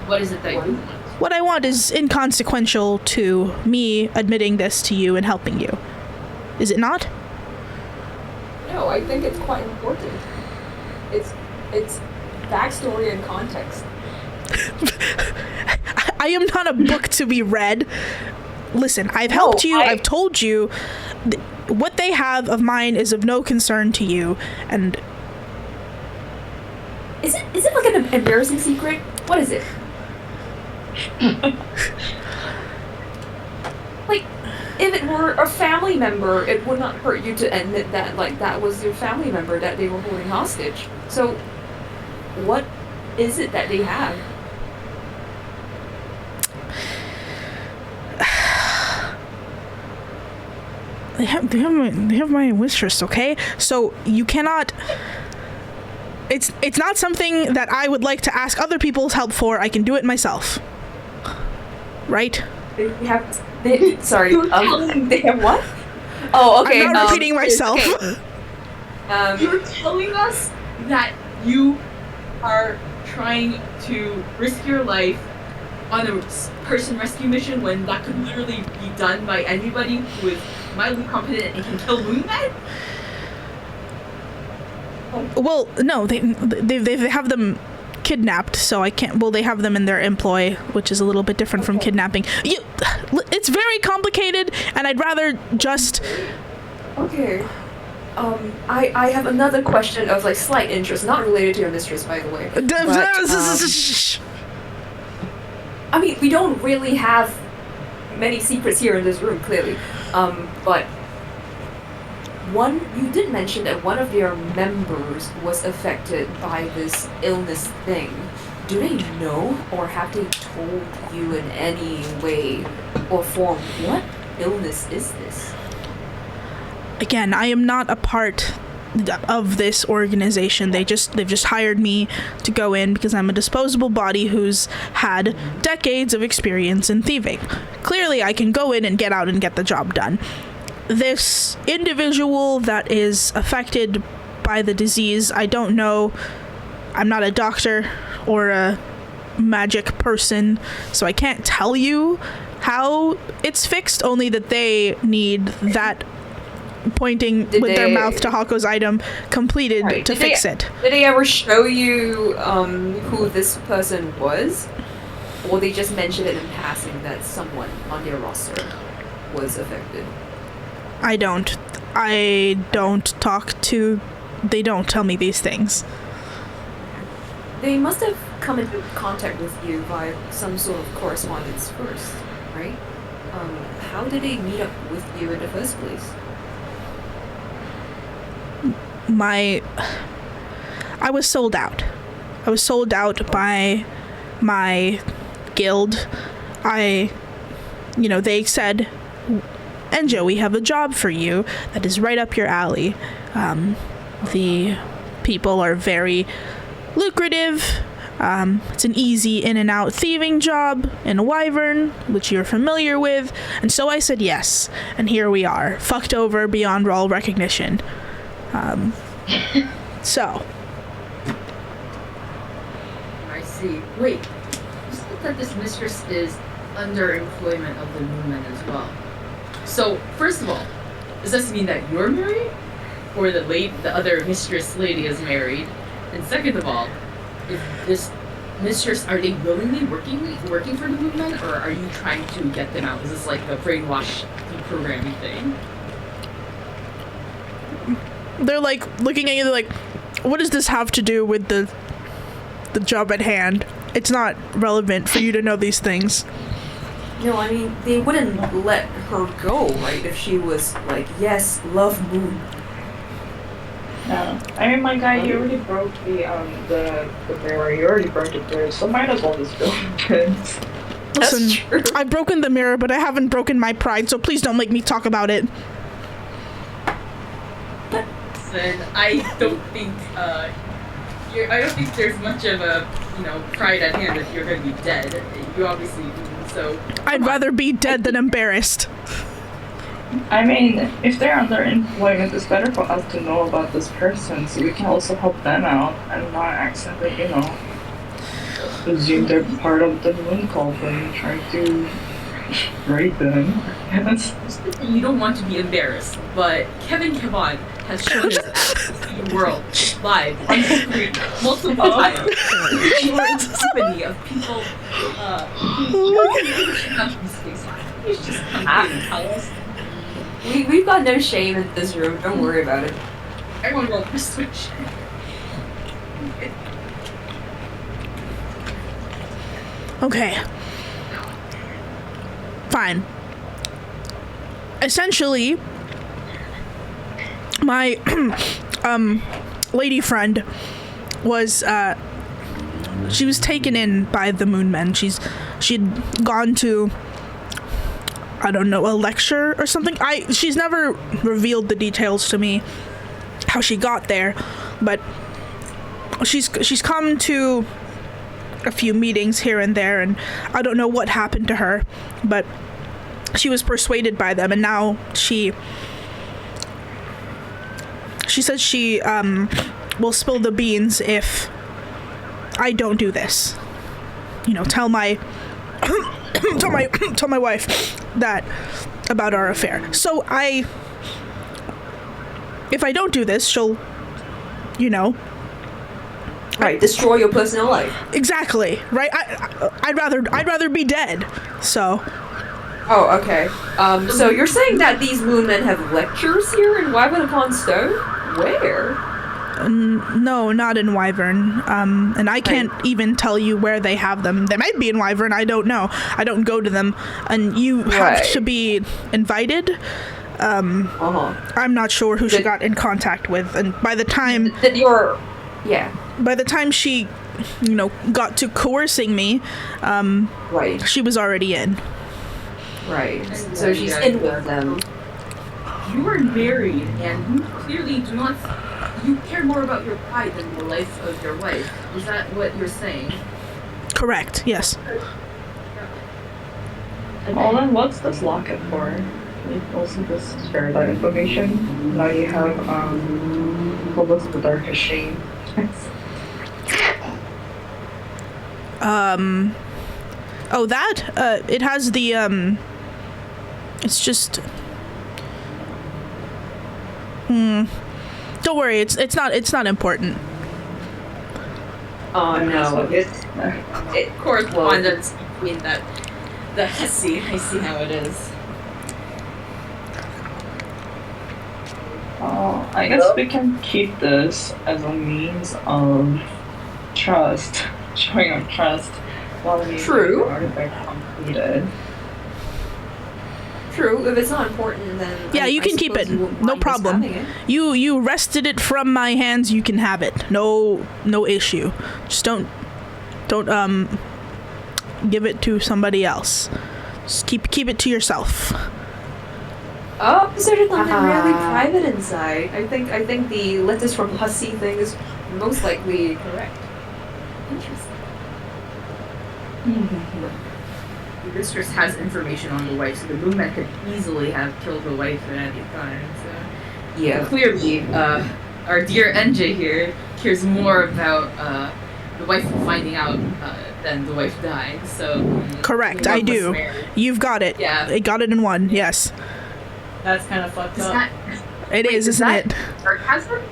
What is it that you want? What I want is inconsequential to me admitting this to you and helping you. Is it not? No, I think it's quite important. It's backstory and context. I am not a book to be read. Listen, I've helped you. I've told you what they have of mine is of no concern to you. And is it like an embarrassing secret? What is it? Like, if it were a family member, it would not hurt you to admit that, like, that was your family member that they were holding hostage. So, what is it that they have? They have my wish list, okay? So you cannot. It's not something that I would like to ask other people's help for. I can do it myself. Right? They have what? Oh, okay. I'm not repeating myself. Okay. You're telling us that you are trying to risk your life on a person rescue mission when that could literally be done by anybody who is mildly competent and can kill moonmen? Well, no, they have them kidnapped, so I can't. Well, they have them in their employ, which is a little bit different from kidnapping. It's very complicated, and I'd rather just. Okay. I have another question of like slight interest, not related to your mistress, by the way. I mean, we don't really have many secrets here in this room, clearly. But you did mention that one of your members was affected by this illness thing. Do they know, or have they told you in any way or form, what illness is this? Again, I am not a part of this organization. They've just hired me to go in because I'm a disposable body who's had decades of experience in thieving. Clearly, I can go in and get out and get the job done. This individual that is affected by the disease, I don't know. I'm not a doctor or a magic person, so I can't tell you how it's fixed, only that they need that pointing their mouth to Hako's item completed to fix it. Did they ever show you who this person was? Or they just mentioned it in passing that someone on their roster was affected? I don't they don't tell me these things. They must have come into contact with you by some sort of correspondence first, right? How did they meet up with you in the first place? I was sold out. I was sold out by my guild. They said, Enjo, we have a job for you that is right up your alley. The people are very lucrative. It's an easy in and out thieving job in a wyvern, which you're familiar with. And so I said yes. And here we are, fucked over beyond all recognition. So. I see. Wait, you said that this mistress is underemployment of the movement as well. So, first of all, does this mean that you're married? Or the other mistress lady is married? And second of all, is this mistress, are they willingly working for the movement, or are you trying to get them out? Is this like a brainwash deprogramming thing? They're like looking at you. They're like, "What does this have to do with the job at hand? It's not relevant for you to know these things." No, I mean, they wouldn't let her go, right? If she was like, yes, love moon. Yeah. I mean, my guy, you already broke the mirror. You already broke it there, so might as well just go good. Listen, true. I've broken the mirror, but I haven't broken my pride. So please don't make me talk about it. Listen, I don't think there's much of a pride at hand if you're going to be dead. You obviously do. So I'd rather be dead than embarrassed. I mean, if they're under employment, it's better for us to know about this person so we can also help them out and not accidentally, assume they're part of the moon cult and try to rape them. Yes. You don't want to be embarrassed, but Kevin Kevon has shown his ass to the world live on screen multiple times. You are in company of people He's just come in and tell us. We've got no shame in this room. Don't worry about it. Everyone roll persuasion. Okay. Fine. Essentially, my lady friend was she was taken in by the moon men. She'd gone to, I don't know, a lecture or something. She's never revealed the details to me how she got there, but she's come to a few meetings here and there, and I don't know what happened to her, but she was persuaded by them, and now she says she will spill the beans if I don't do this. Tell my tell my wife that about our affair. So if I don't do this, she'll Right, destroy your personal life. Exactly, right? I'd rather be dead. So. Oh, okay. So you're saying that these moon men have lectures here in Wyvern upon Stone? Where? No, not in Wyvern. And I can't even tell you where they have them. They might be in Wyvern, I don't know. I don't go to them. And you have to be invited. I'm not sure who she got in contact with. And by the time... By the time she, got to coercing me, right, she was already in. Right. So she's in with them. You are married, and you clearly do not. You care more about your pride than the life of your wife. Is that what you're saying? Correct. Yes. Well, then what's this locket for? Can you also just share that information? Now you have what was the darkest shame? It has the it's just don't worry, it's not important. Oh no, it correspondence between the Hesse. I see how it is. I guess we can keep this as a means of trust, showing our trust while we get the artifact completed. True, if it's not important, then yeah, you can keep it. No problem. You wrested it from my hands. You can have it. No issue. Just don't give it to somebody else. Just keep it to yourself. Oh, so there's nothing really private inside. I think the letters from Hussy thing is most likely correct. Interesting. The mistress has information on the wife, so the movement could easily have killed the wife at any time. So yeah, clearly, our dear NJ here cares more about the wife finding out, then the wife dying. So Correct, the I one was do. married. You've got it. Yeah. I got it in one. Yes, That's kind of fucked Is up. that it Wait, is, is isn't that- it? sarcasm?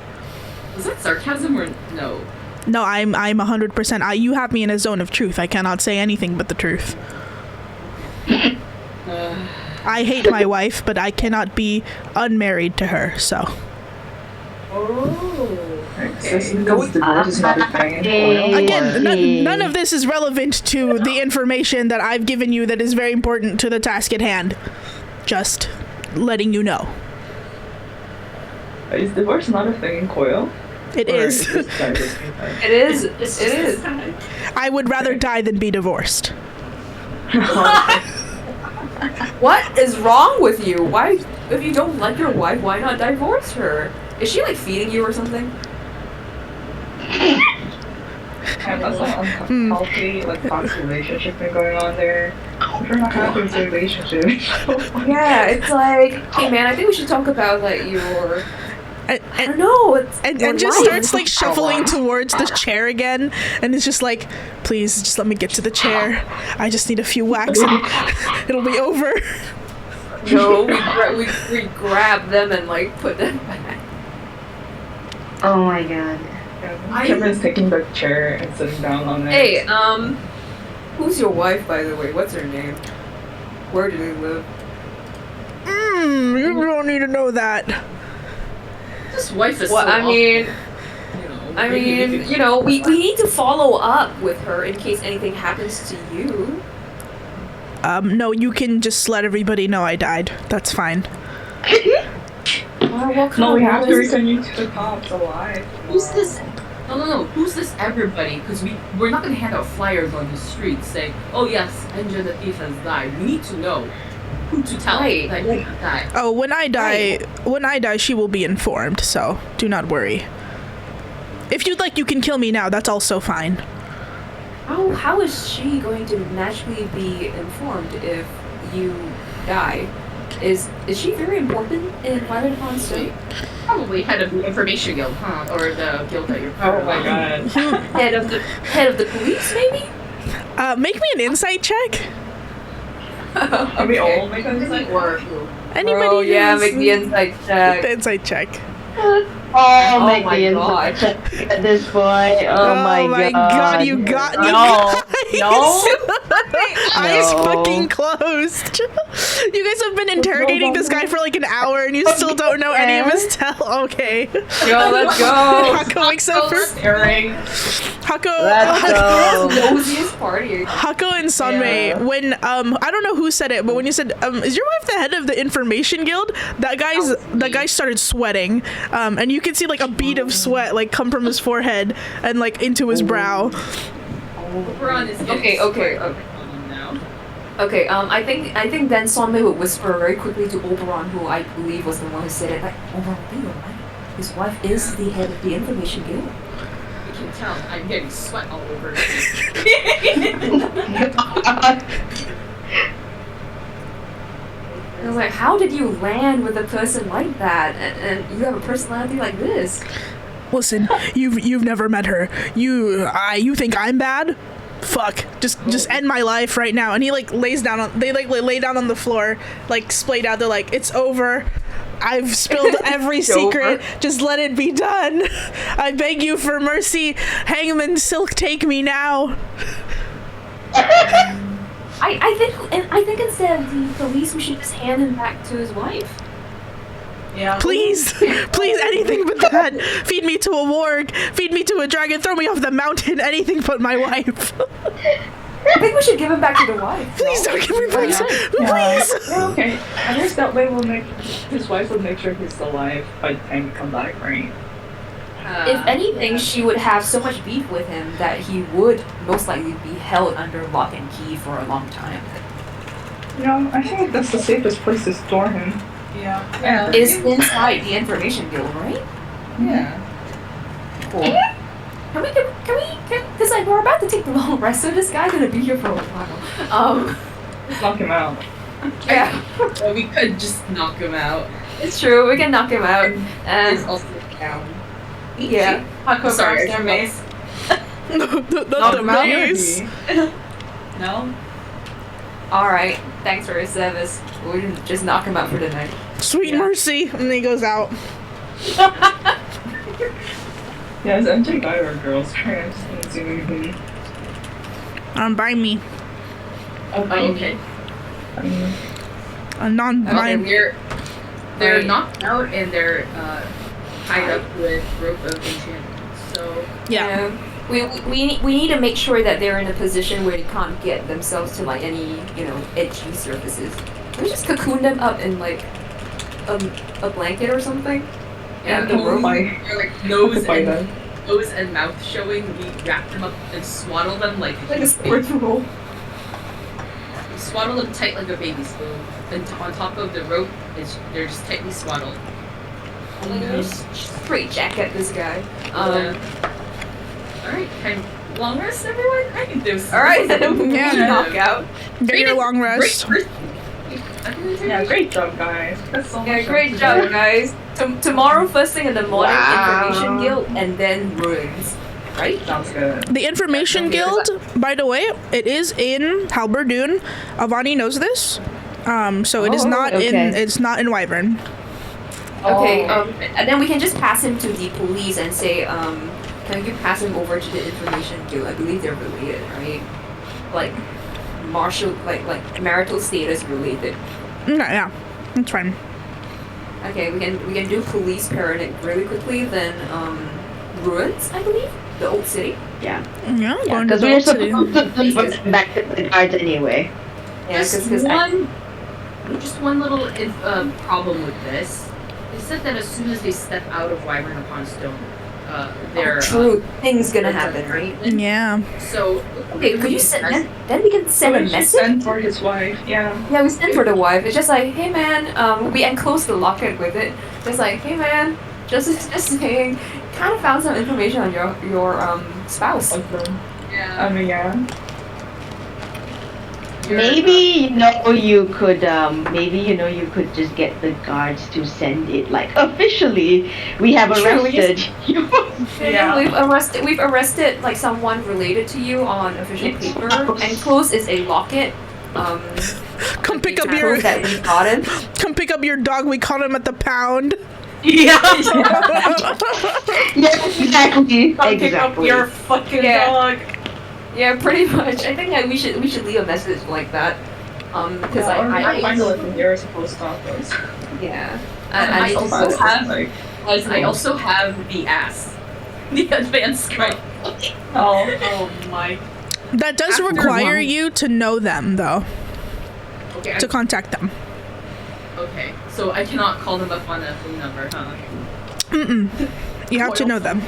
Was that sarcasm or no? No, I'm 100%. You have me in a zone of truth. I cannot say anything but the truth. I hate my wife, but I cannot be unmarried to her. So So because divorce is not a thing in coil, again, or- none of this is relevant to the information that I've given you that is very important to the task at hand. Just letting you know. is divorce not a thing in coil? It Or is. this guy just made that? It is. It's It just is. I would rather die than be divorced. What is wrong with you? Why, if you don't like your wife, why not divorce her? Is she like feeding you or something? And that's like unhealthy, like toxic relationship been going on there. If you're not happy with your relationship, Yeah, it's like, hey man, I think we should talk about like your. And, I don't know. It's and your just life. starts like shuffling towards the chair again, and it's just like, please, just let me get to the chair. I just need a few whacks, and it'll be over. No, we grab them and like put them back. Oh my god. Kevin's taking the chair and sitting down on it. Hey, who's your wife, by the way? What's her name? Where do they live? You don't need to know that. This wife is Well, so I mean, awful, you know. I maybe we mean, could- you know, we need to follow up with her in case anything happens to you. No, you can just let everybody know I died. That's fine. Well, No, we have to return you to the cops alive. Who's this? No. Who's this everybody? Because we're not gonna hand out flyers on the street saying, "Oh yes, Engine the thief has died." We need to know who to tell Right, that like- he died. Oh, when I die, she will be informed. So do not worry. If you'd like, you can kill me now. That's also fine. How is she going to magically be informed if you die? Is she very important in Violet Upon State? Probably head of the information guild, huh? Or the guild that you're part Oh of. my god. Head of the police, maybe? Make me an insight check. Are we all make an insight? Or Anybody? Oh yeah, who's- make the insight The check. insight check. Oh, make my the God. inside check at this point. Oh, my god. You got you No. guys. No. Eyes No. fucking closed. You guys have been interrogating this guy for like an hour and you still don't know any of his tell. Okay. Yo, let's go. Hako wakes up for staring. Hako. Let's go. Nosiest party. Hako and Sanmei, Yeah. when I don't know who said it, but when you said is your wife the head of the information guild, that guy started sweating, and you could see like a bead of sweat like come from his forehead and like into his brow. Oberon is getting Okay. squirt on him now. Okay, I think then Sonmei would whisper very quickly to Oberon, who I believe was the one who said it, like, Oberon, be alright. His wife is the head of the information guild. You can tell I'm getting sweat all over. I was like, how did you land with a person like that? And you have a personality like this? Listen, you've never met her. You think I'm bad? Fuck. Just end my life right now. And he like lays down on lay down on the floor, like splayed out. They're like, it's over. I've spilled every It's over. secret. Just let it be done. I beg you for mercy. Hangman Silk, take me now. I think instead of the police, we should just hand him back to his wife. Yeah. Please, please, anything but that. Feed me to a warg. Feed me to a dragon. Throw me off the mountain. Anything but my wife. I think we should give him back to the wife. Please don't give me back. Yeah. Please. Yeah, okay. I guess that way his wife will make sure he's alive by the time we come back, right? If anything, she would have so much beef with him that he would most likely be held under lock and key for a long time. Yeah, I think that's the safest place to store him. Yeah. Is inside the information guild, right? Yeah. Cool. Can because like we're about to take the long rest, so this guy's gonna be here for a while. Just knock him out. Yeah, Well, we could just knock him out. it's true. We can knock him out, He's and also down. yeah. Hako Sorry, grabs their mace. Not the Not maze. No? Alright, thanks for your service. We'll just knock him out for the night. Sweet mercy. And then he goes out. Yeah, is MJ guy or girls? Sorry, I'm just assuming who. By me. Okay. A non-blind. They're knocked out and they're tied up with rope of enchantment. So Yeah. We need to make sure that they're in a position where they can't get themselves to like any, edgy surfaces. Can we just cocoon them up in like a blanket or something? yeah, the rope. They're like nose and mouth showing. We wrap them up and swaddle them like Like a sports roll. We swaddle them tight like a baby spoon. And on top of the rope, they're just tightly swaddled. I'm gonna straight jacket this guy. Alright, long rest, everyone? I can do some. Alright, then Yeah. knockout. Get your long rest. Yeah, great job, guys. That's so Yeah, much great fun job, to do. guys. Tomorrow, first thing in the morning, Wow. Information Guild, and then Ruins. Right? Sounds good. The Information Guild, by the way, it is in Halberdoon. Avani knows this. So it is not okay. it's not in Wyvern. Okay, and then we can just pass him to the police and say, can you pass him over to the Information Guild? I believe they're related, right? Like, like marital status related. Yeah, that's fine. Okay, we can do police paranoid really quickly, then Ruins, I believe? The old city? Yeah. Yeah, going to Because the we're old city. supposed to put them back to the guards anyway. Yeah, Just one little problem with this. They said that as soon as they step out of Wyvern upon Stone, they're true. Things gonna happen, right? Yeah. So Okay, could you send then we can send a We should message? send for his wife, yeah. Yeah, we send for the wife. It's just like, hey man, we enclose the locket with it. Just like, hey man, just saying, kind of found some information on your spouse. Husband. yeah, Yeah. Maybe you could just get the guards to send it like officially. We have True, we arrested you. Yeah, we've arrested like someone related to you on official paper. Enclosed is a locket. Come pick up to your prove that we got him. come pick up your dog. We caught him at the pound. yeah. Yeah, exactly. Come pick up your fucking Yeah. dog. Yeah, pretty much. I think that we should leave a message like that. Because I find it from here as a post office. yeah. I I need to also go. have like, I also have the the advanced scribe. oh, My. That does After require one- you to know them, though, Okay. to contact them. Okay. So I cannot call them up on a phone number, huh? You have to know them.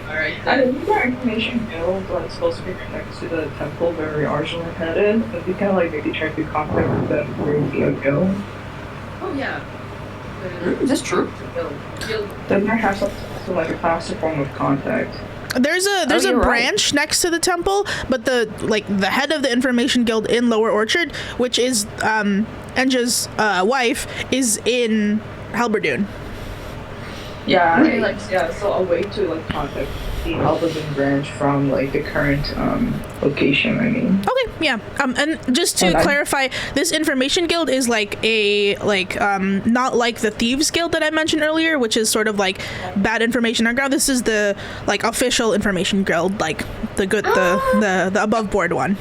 All right. I think our information guild like supposed to be next to the temple where we originally headed, but we can like maybe try to contact them through the guild. Oh yeah. That's true. You'll They might have some like a faster form of contact. There's a you're right. branch next to the temple, but the head of the Information Guild in Lower Orchard, which is Enja's wife, is in Halberdoon. Yeah, Okay. so a way to like contact the Alberton branch from like the current location, I mean. Okay, yeah. And just to And clarify, this Information Guild is like not like the Thieves Guild that I mentioned earlier, which is sort of like bad information underground. This is the like official Information Guild, like the good the above board one.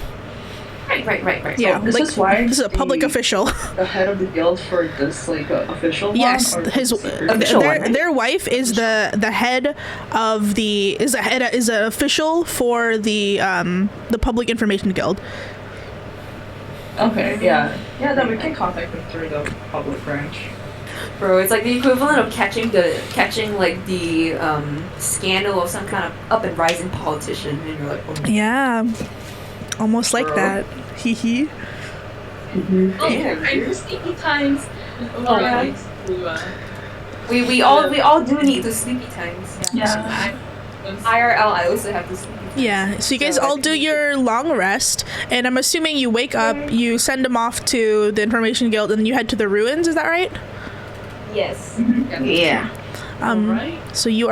Right. Yeah, this like is why this is a public the- official. The head of the guild for this like official one. Yes, or his secret? Official one, right? their wife is the head of is an official for the Public Information Guild. Okay, yeah, then we can contact them through the public branch. Bro, it's like the equivalent of catching the scandal of some kind of up and rising politician, and you're like, oh, Yeah, almost like Bro. that. Hee hee. Oh, Yeah. I do sleepy times. Oh, yeah. We all do need the sleepy times. Yeah. IRL, I also have the sleepy times. Yeah, so you guys So I all can do your long rest, and I'm assuming you wake up, you send them off to the Information Guild, and then you head to the ruins. Is that right? Yes. Yeah. Right. So you are